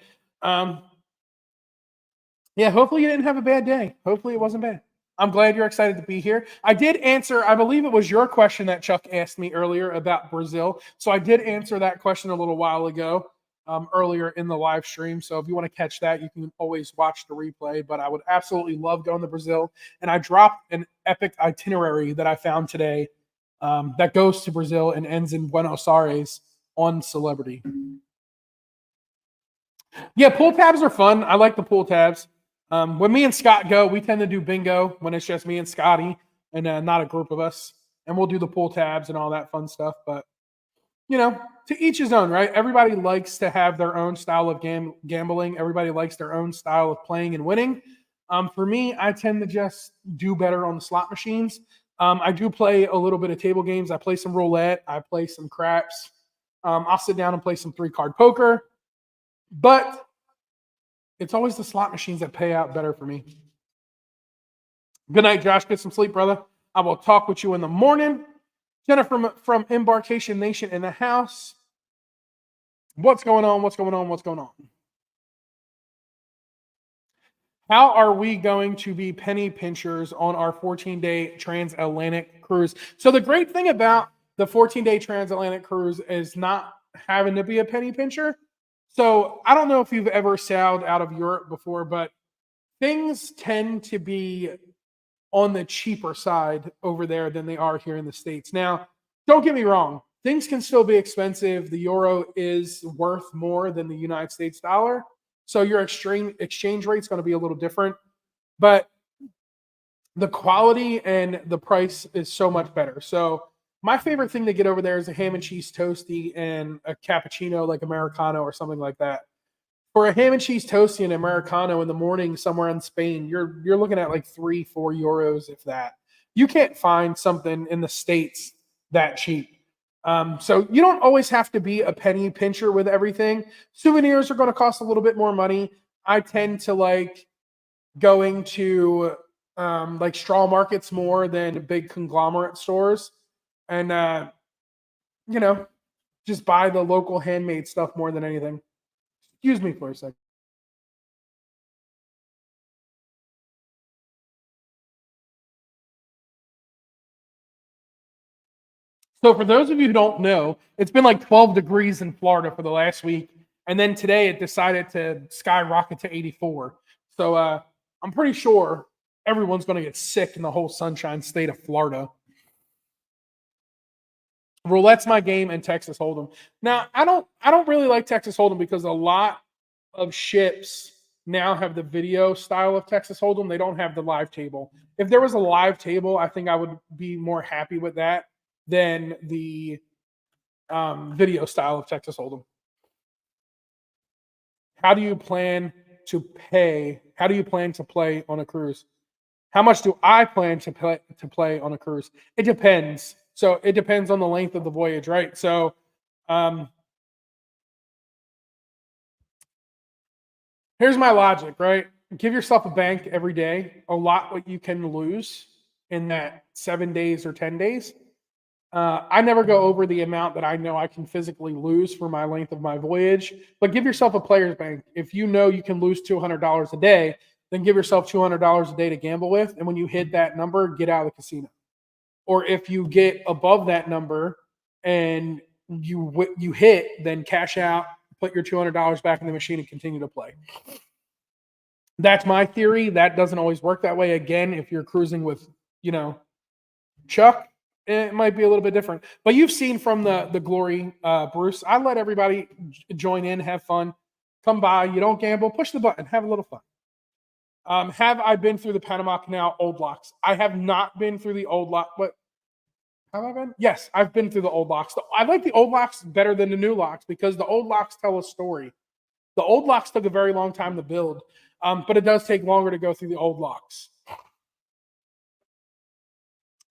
A: Yeah, hopefully you didn't have a bad day. Hopefully it wasn't bad. I'm glad you're excited to be here. I did answer, I believe it was your question that Chuck asked me earlier about Brazil. So I did answer that question a little while ago, earlier in the live stream. So if you want to catch that, you can always watch the replay. But I would absolutely love going to Brazil. And I dropped an epic itinerary that I found today that goes to Brazil and ends in Buenos Aires on Celebrity. Yeah, pool tabs are fun. I like the pool tabs. When me and Scott go, we tend to do bingo when it's just me and Scotty and not a group of us. And we'll do the pool tabs and all that fun stuff. But, to each his own, right? Everybody likes to have their own style of gambling. Everybody likes their own style of playing and winning. For me, I tend to just do better on the slot machines. I do play a little bit of table games. I play some roulette. I play some craps. I'll sit down and play some 3-card poker. But it's always the slot machines that pay out better for me. Good night, Josh. Get some sleep, brother. I will talk with you in the morning. Jennifer from Embarkation Nation in the house. What's going on? How are we going to be penny pinchers on our 14-day transatlantic cruise? So the great thing about the 14-day transatlantic cruise is not having to be a penny pincher. So I don't know if you've ever sailed out of Europe before, but things tend to be on the cheaper side over there than they are here in the States. Now, don't get me wrong, things can still be expensive. The euro is worth more than the United States dollar. So your exchange rate is going to be a little different. But the quality and the price is so much better. So my favorite thing to get over there is a ham and cheese toasty and a cappuccino, like Americano or something like that. For a ham and cheese toasty and Americano in the morning somewhere in Spain, you're looking at like 3-4 euros, if that. You can't find something in the States that cheap. So you don't always have to be a penny pincher with everything. Souvenirs are going to cost a little bit more money. I tend to like going to like straw markets more than big conglomerate stores, and you know, just buy the local handmade stuff more than anything. Excuse me for a second. So for those of you who don't know, it's been like 12 degrees in Florida for the last week, and then today it decided to skyrocket to 84. So I'm pretty sure everyone's going to get sick in the whole sunshine state of Florida. Roulette's my game, and Texas Hold'em. Now, I don't really like Texas Hold'em because a lot of ships now have the video style of Texas Hold'em. They don't have the live table. If there was a live table, I think I would be more happy with that than the video style of Texas Hold'em. How do you plan to pay? How do you plan to play on a cruise? How much do I plan to play on a cruise? It depends. So it depends on the length of the voyage, right? So here's my logic, right? Give yourself a bank every day, a lot what you can lose in that 7 days or 10 days. I never go over the amount that I know I can physically lose for my length of my voyage, but give yourself a player's bank. If you know you can lose $200 a day, then give yourself $200 a day to gamble with. And when you hit that number, get out of the casino. Or if you get above that number and you hit, then cash out, put your $200 back in the machine and continue to play. That's my theory. That doesn't always work that way. Again, if you're cruising with, Chuck, it might be a little bit different. But you've seen from the Glory, Bruce, I let everybody join in, have fun, come by. You don't gamble, push the button, have a little fun. Have I been through the Panama Canal old locks? I have not been through the old lock. What? Have I been? Yes, I've been through the old locks. I like the old locks better than the new locks because the old locks tell a story. The old locks took a very long time to build, but it does take longer to go through the old locks.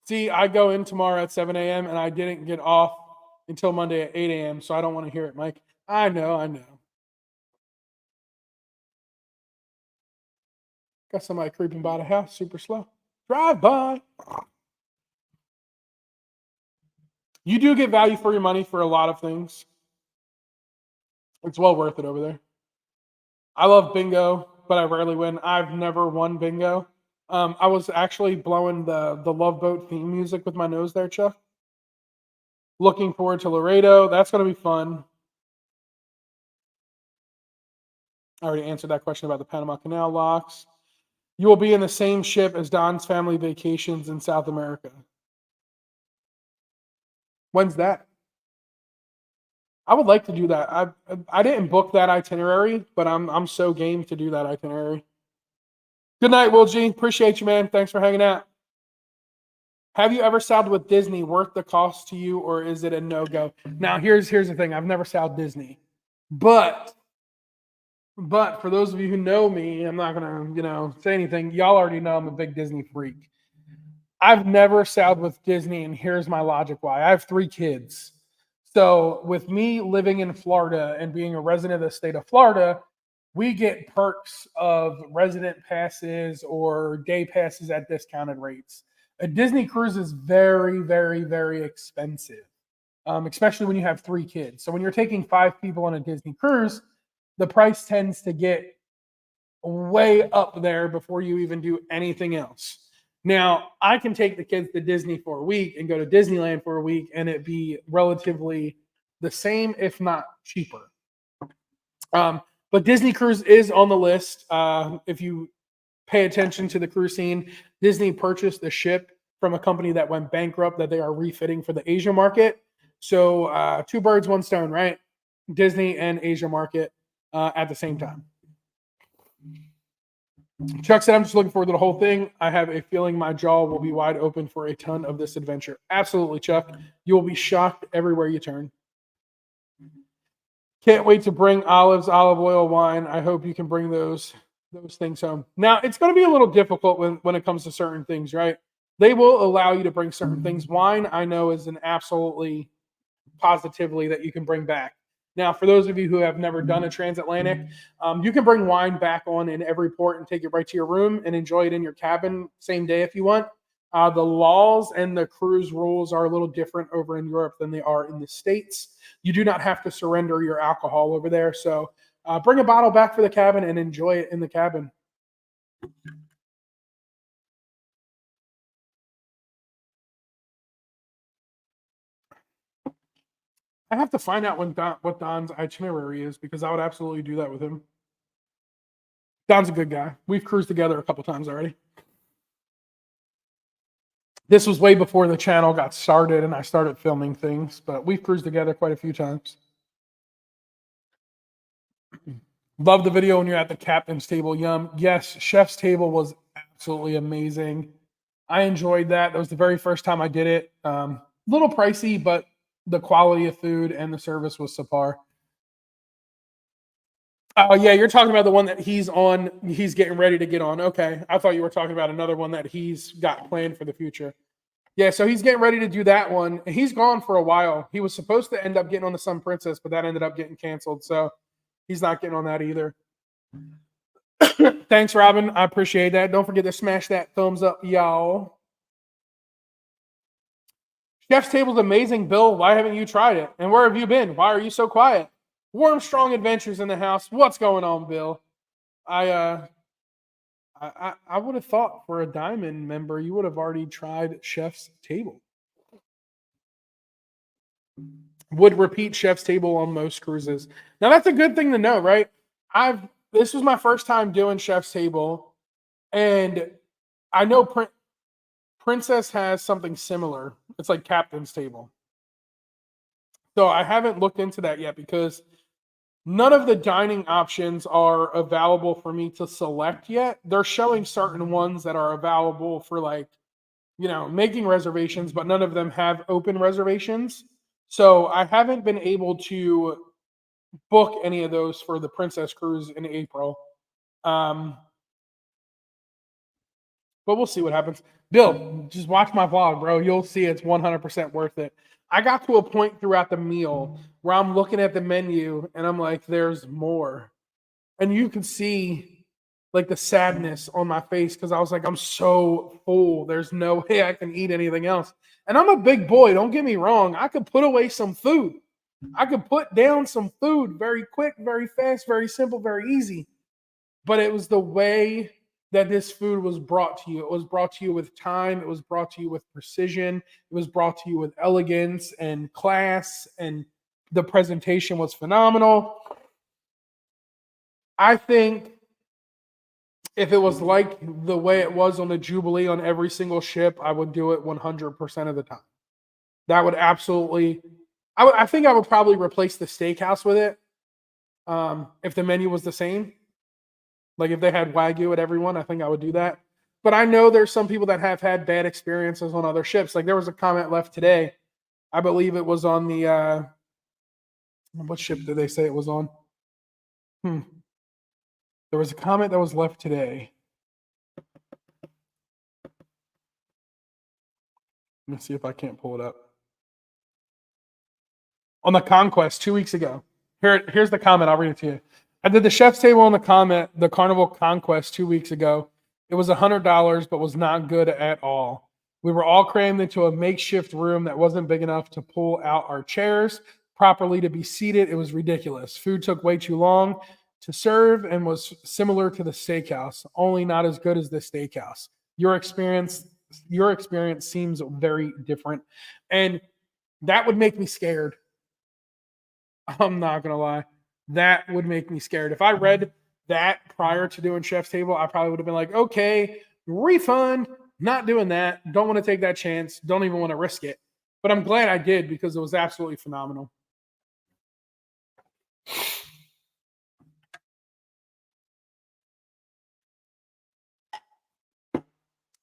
A: See, I go in tomorrow at 7 a.m. and I didn't get off until Monday at 8 a.m., so I don't want to hear it, Mike. I know. Got somebody creeping by the house super slow. Drive by. You do get value for your money for a lot of things. It's well worth it over there. I love bingo, but I rarely win. I've never won bingo. I was actually blowing the Love Boat theme music with my nose there, Chuck. Looking forward to Laredo. That's going to be fun. I already answered that question about the Panama Canal locks. You will be in the same ship as Don's family vacations in South America. When's that? I would like to do that. I didn't book that itinerary, but I'm so game to do that itinerary. Good night, Will G. Appreciate you, man. Thanks for hanging out. Have you ever sailed with Disney? Worth the cost to you, or is it a no-go? Now, here's the thing. I've never sailed Disney, but for those of you who know me, I'm not gonna say anything. Y'all already know I'm a big Disney freak. I've never sailed with Disney, and here's my logic why. I have 3 kids. So with me living in Florida and being a resident of the state of Florida, we get perks of resident passes or day passes at discounted rates. A Disney cruise is very, very, very expensive, especially when you have 3 kids. So when you're taking 5 people on a Disney cruise, the price tends to get way up there before you even do anything else. Now, I can take the kids to Disney for a week and go to Disneyland for a week, and it be relatively the same, if not cheaper. But Disney Cruise is on the list. If you pay attention to the cruise scene. Disney purchased the ship from a company that went bankrupt that they are refitting for the Asia market. So two birds, one stone, right? Disney and Asia market at the same time. Chuck said, I'm just looking forward to the whole thing. I have a feeling my jaw will be wide open for a ton of this adventure. Absolutely, Chuck. You will be shocked everywhere you turn. Can't wait to bring olives, olive oil, wine. I hope you can bring those things home. Now, it's going to be a little difficult when it comes to certain things, right? They will allow you to bring certain things. Wine, I know, is an absolutely positively that you can bring back. Now, for those of you who have never done a transatlantic, you can bring wine back on in every port and take it right to your room and enjoy it in your cabin same day if you want. The laws and the cruise rules are a little different over in Europe than they are in the States. You do not have to surrender your alcohol over there. So bring a bottle back for the cabin and enjoy it in the cabin. I have to find out what Don's itinerary is because I would absolutely do that with him. Don's a good guy. We've cruised together a couple times already. This was way before the channel got started and I started filming things, but we've cruised together quite a few times. Love the video when you're at the captain's table. Yum. Yes, chef's table was absolutely amazing. I enjoyed that. That was the very first time I did it. A little pricey, but the quality of food and the service was subpar. Oh, yeah, you're talking about the one that he's on. He's getting ready to get on. Okay. I thought you were talking about another one that he's got planned for the future. Yeah, so he's getting ready to do that one. He's gone for a while. He was supposed to end up getting on the Sun Princess, but that ended up getting canceled. So he's not getting on that either. Thanks, Robin. I appreciate that. Don't forget to smash that thumbs up, y'all. Chef's Table's amazing, Bill. Why haven't you tried it? And where have you been? Why are you so quiet? Warm, strong adventures in the house. What's going on, Bill? I would have thought for a diamond member, you would have already tried Chef's Table. Would repeat Chef's Table on most cruises. Now that's a good thing to know, right? This was my first time doing Chef's Table, and I know Princess has something similar. It's like Captain's Table. So I haven't looked into that yet because none of the dining options are available for me to select yet. They're showing certain ones that are available for making reservations, but none of them have open reservations. So I haven't been able to book any of those for the Princess Cruise in April. But we'll see what happens. Bill, just watch my vlog, bro. You'll see it's 100% worth it. I got to a point throughout the meal where I'm looking at the menu and I'm like, there's more. And you can see like the sadness on my face because I was like, I'm so full. There's no way I can eat anything else. And I'm a big boy. Don't get me wrong. I could put away some food. I could put down some food very quick, very fast, very simple, very easy. But it was the way that this food was brought to you. It was brought to you with time. It was brought to you with precision. It was brought to you with elegance and class, and the presentation was phenomenal. I think if it was like the way it was on the Jubilee on every single ship, I would do it 100% of the time. That would absolutely, I think I would probably replace the steakhouse with it if the menu was the same. Like if they had Wagyu at everyone, I think I would do that. But I know there's some people that have had bad experiences on other ships. Like there was a comment left today. I believe it was on the, what ship did they say it was on? There was a comment that was left today. Let me see if I can't pull it up. On the Conquest 2 weeks ago. Here's the comment. I'll read it to you. I did the Chef's Table on the Carnival Conquest 2 weeks ago. It was $100, but was not good at all. We were all crammed into a makeshift room that wasn't big enough to pull out our chairs properly to be seated. It was ridiculous. Food took way too long to serve and was similar to the steakhouse, only not as good as the steakhouse. Your experience seems very different. And that would make me scared. I'm not going to lie. That would make me scared. If I read that prior to doing Chef's Table, I probably would have been like, okay, refund, not doing that. Don't want to take that chance. Don't even want to risk it. But I'm glad I did because it was absolutely phenomenal.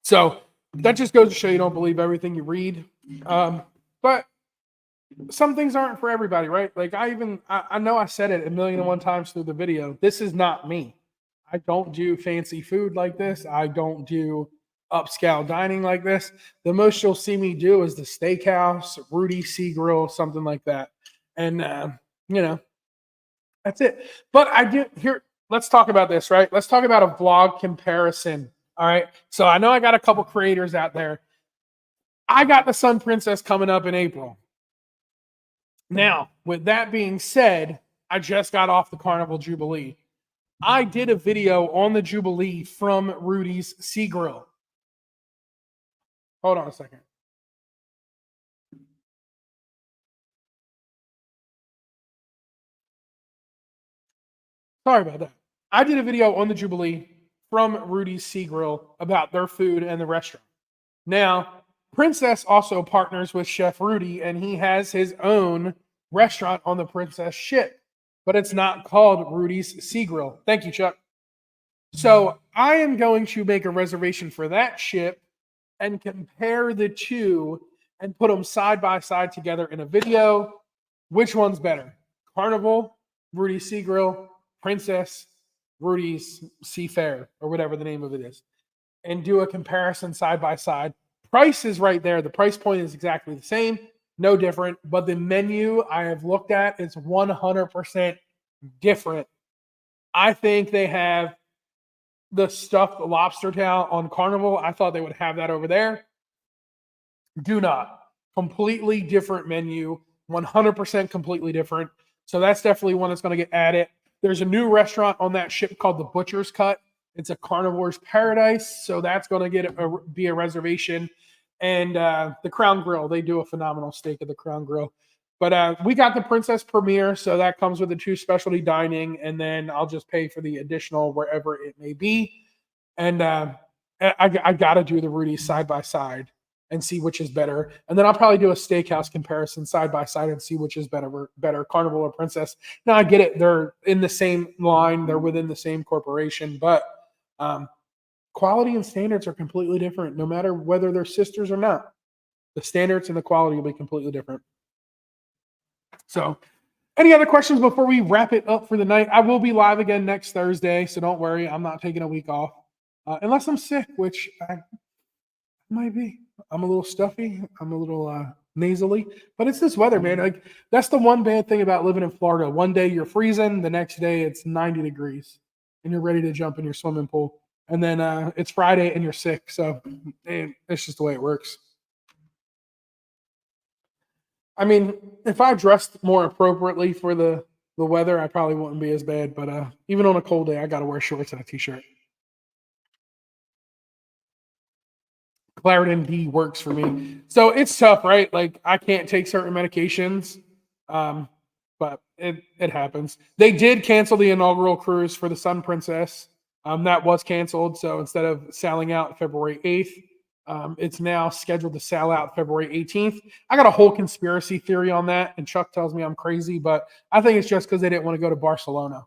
A: So that just goes to show you don't believe everything you read. But some things aren't for everybody, right? Like I know I said it 1,000,001 times through the video. This is not me. I don't do fancy food like this. I don't do upscale dining like this. The most you'll see me do is the steakhouse, Rudy Sea Grill, something like that. And you know, that's it. But I do here. Let's talk about this, right? Let's talk about a vlog comparison. All right. So I know I got a couple creators out there. I got the Sun Princess coming up in April. Now, with that being said, I just got off the Carnival Jubilee. I did a video on the Jubilee from Rudy's Sea Grill. Hold on a second. Sorry about that. I did a video on the Jubilee from Rudy's Sea Grill about their food and the restaurant. Now, Princess also partners with Chef Rudy, and he has his own restaurant on the Princess ship, but it's not called Rudy's Sea Grill. Thank you, Chuck. So I am going to make a reservation for that ship and compare the two and put them side by side together in a video. Which one's better? Carnival, Rudy's Sea Grill, Princess, Rudy's Seafair, or whatever the name of it is, and do a comparison side by side. Price is right there. The price point is exactly the same, no different, but the menu I have looked at is 100% different. I think they have the stuffed lobster tail on Carnival. I thought they would have that over there. Do not. Completely different menu, 100% completely different. So that's definitely one that's going to get added. There's a new restaurant on that ship called the Butcher's Cut. It's a carnivore's paradise, so that's going to be a reservation. And the Crown Grill, they do a phenomenal steak at the Crown Grill. But we got the Princess Premier, so that comes with the 2 specialty dining, and then I'll just pay for the additional wherever it may be. And I got to do the Rudy side by side and see which is better. And then I'll probably do a steakhouse comparison side by side and see which is better, Carnival or Princess. Now I get it; they're in the same line, they're within the same corporation, but quality and standards are completely different, no matter whether they're sisters or not. The standards and the quality will be completely different. So, any other questions before we wrap it up for the night? I will be live again next Thursday, so don't worry. I'm not taking a week off. Unless I'm sick, which I might be. I'm a little stuffy. I'm a little nasally. But it's this weather, man. Like, that's the one bad thing about living in Florida. One day you're freezing. The next day it's 90 degrees. And you're ready to jump in your swimming pool. And then it's Friday and you're sick. So, it's just the way it works. I mean, if I dressed more appropriately for the weather, I probably wouldn't be as bad. But even on a cold day, I got to wear shorts and a t-shirt. Claritin D works for me. So it's tough, right? Like, I can't take certain medications, but it happens. They did cancel the inaugural cruise for the Sun Princess. That was canceled. So instead of sailing out February 8th, it's now scheduled to sail out February 18th. I got a whole conspiracy theory on that, and Chuck tells me I'm crazy, but I think it's just because they didn't want to go to Barcelona.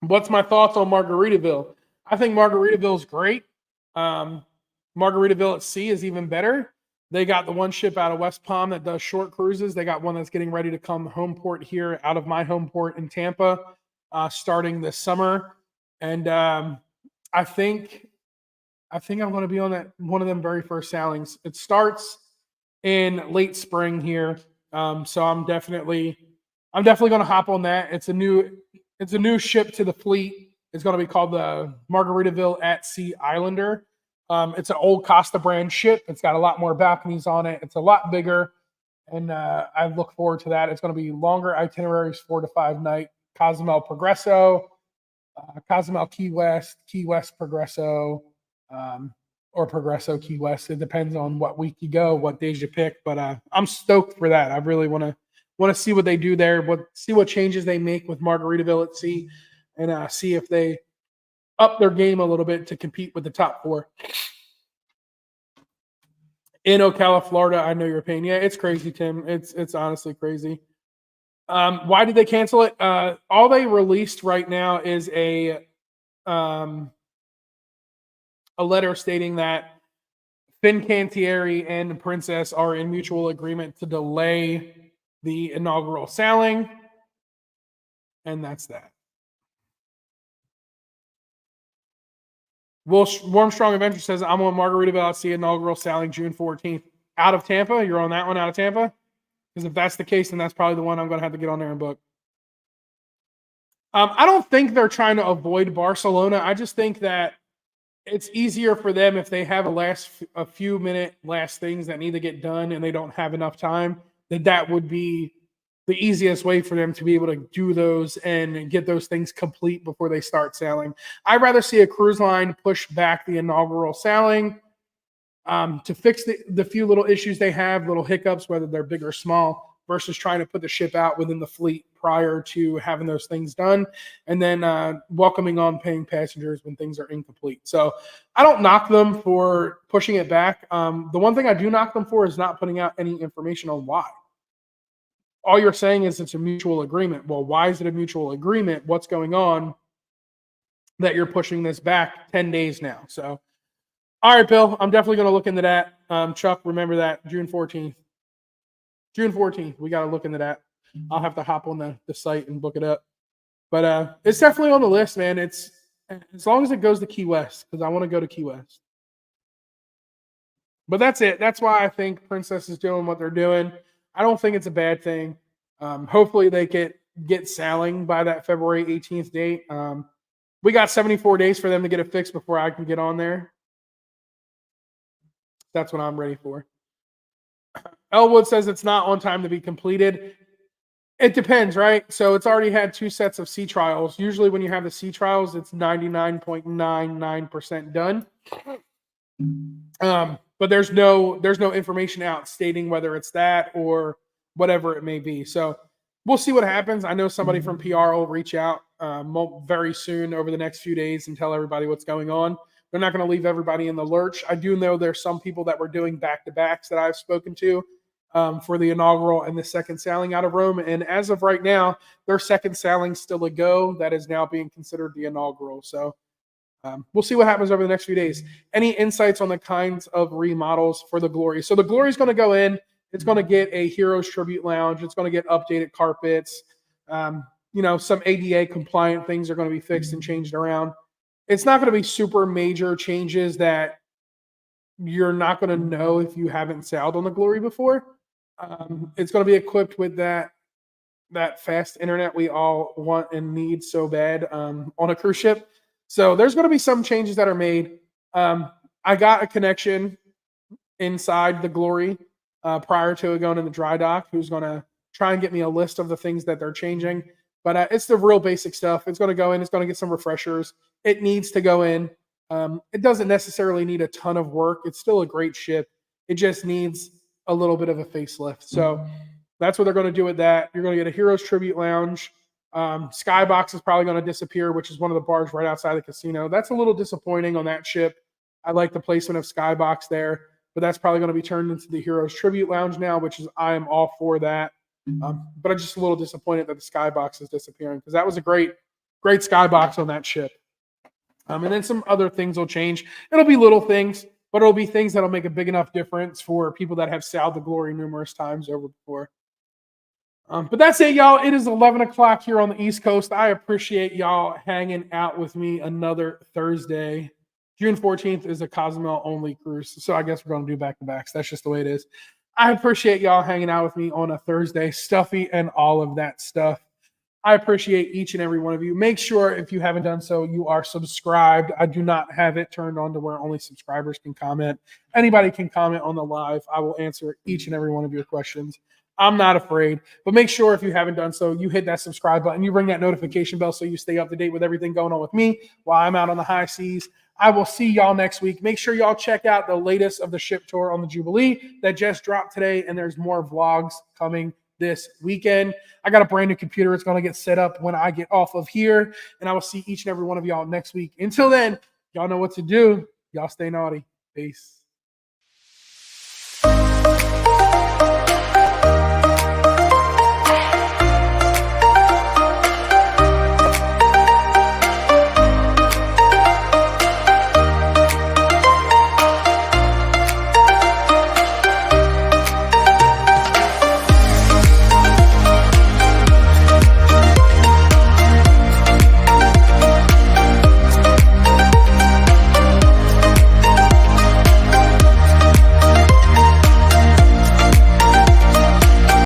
A: What's my thoughts on Margaritaville? I think Margaritaville is great. Margaritaville at sea is even better. They got the one ship out of West Palm that does short cruises. They got one that's getting ready to come home port here out of my home port in Tampa, starting this summer. And I think I'm going to be on that one of them very first sailings. It starts in late spring here, so I'm definitely going to hop on that. It's a new ship to the fleet. It's going to be called the Margaritaville at Sea Islander. It's an old Costa brand ship. It's got a lot more balconies on it. It's a lot bigger, and I look forward to that. It's going to be longer itineraries, 4 to 5 night. Cozumel Progresso, Cozumel Key West Progresso, or Progresso Key West. It depends on what week you go, what days you pick. But I'm stoked for that. I really want to see what they do there, see what changes they make with Margaritaville at sea, and see if they up their game a little bit to compete with the top four. In Ocala, Florida, I know your pain. Yeah, it's crazy, Tim. It's honestly crazy. Why did they cancel it? All they released right now is a letter stating that Fincantieri and Princess are in mutual agreement to delay the inaugural sailing, and that's that. Warm Strong Adventure says, I'm on Margaritaville at sea inaugural sailing June 14th. Out of Tampa? You're on that one out of Tampa? Because if that's the case, then that's probably the one I'm going to have to get on there and book. I don't think they're trying to avoid Barcelona. I just think that it's easier for them if they have a few minute last things that need to get done and they don't have enough time, that would be the easiest way for them to be able to do those and get those things complete before they start sailing. I'd rather see a cruise line push back the inaugural sailing to fix the few little issues they have, little hiccups, whether they're big or small, versus trying to put the ship out within the fleet prior to having those things done, and then welcoming on paying passengers when things are incomplete. So I don't knock them for pushing it back. The one thing I do knock them for is not putting out any information on why. All you're saying is it's a mutual agreement. Well, why is it a mutual agreement? What's going on that you're pushing this back 10 days now? So, all right, Bill, I'm definitely going to look into that. Chuck, remember that, June 14th. June 14th, we got to look into that. I'll have to hop on the site and book it up. But it's definitely on the list, man. It's as long as it goes to Key West, because I want to go to Key West. But that's it. That's why I think Princess is doing what they're doing. I don't think it's a bad thing. Hopefully they get sailing by that February 18th date. We got 74 days for them to get it fixed before I can get on there. That's what I'm ready for. Elwood says it's not on time to be completed. It depends, right? So it's already had 2 sets of sea trials. Usually when you have the sea trials, it's 99.99% done. But there's no information out stating whether it's that or whatever it may be. So we'll see what happens. I know somebody from PR will reach out very soon over the next few days and tell everybody what's going on. They're not going to leave everybody in the lurch. I do know there's some people that were doing back-to-backs that I've spoken to for the inaugural and the second sailing out of Rome. And as of right now, their second sailing still a go. That is now being considered the inaugural. So we'll see what happens over the next few days. Any insights on the kinds of remodels for the Glory? So the Glory is going to go in. It's going to get a Heroes Tribute Lounge. It's going to get updated carpets. Some ADA compliant things are going to be fixed and changed around. It's not going to be super major changes that you're not going to know if you haven't sailed on the Glory before. It's going to be equipped with that fast internet we all want and need so bad on a cruise ship. So there's going to be some changes that are made. I got a connection inside the Glory prior to it going in the dry dock who's going to try and get me a list of the things that they're changing. But it's the real basic stuff. It's going to go in. It's going to get some refreshers. It needs to go in. It doesn't necessarily need a ton of work. It's still a great ship. It just needs a little bit of a facelift. So that's what they're going to do with that. You're going to get a Heroes Tribute Lounge. Skybox is probably going to disappear, which is one of the bars right outside the casino. That's a little disappointing on that ship. I like the placement of Skybox there, but that's probably going to be turned into the Heroes Tribute Lounge now, which is I am all for that. But I'm just a little disappointed that the Skybox is disappearing because that was a great Skybox on that ship. And then some other things will change. It'll be little things, but it'll be things that'll make a big enough difference for people that have sailed the Glory numerous times over before. But that's it, y'all. It is 11 o'clock here on the East Coast. I appreciate y'all hanging out with me another Thursday. June 14th is a Cozumel-only cruise, so I guess we're going to do back-to-backs. That's just the way it is. I appreciate y'all hanging out with me on a Thursday, stuffy and all of that stuff. I appreciate each and every one of you. Make sure, if you haven't done so, you are subscribed. I do not have it turned on to where only subscribers can comment. Anybody can comment on the live. I will answer each and every one of your questions. I'm not afraid. But make sure, if you haven't done so, you hit that subscribe button. You ring that notification bell so you stay up to date with everything going on with me while I'm out on the high seas. I will see y'all next week. Make sure y'all check out the latest of the ship tour on the Jubilee that just dropped today, and there's more vlogs coming this weekend. I got a brand new computer. It's going to get set up when I get off of here, and I will see each and every one of y'all next week. Until then, y'all know what to do. Y'all stay naughty. Peace.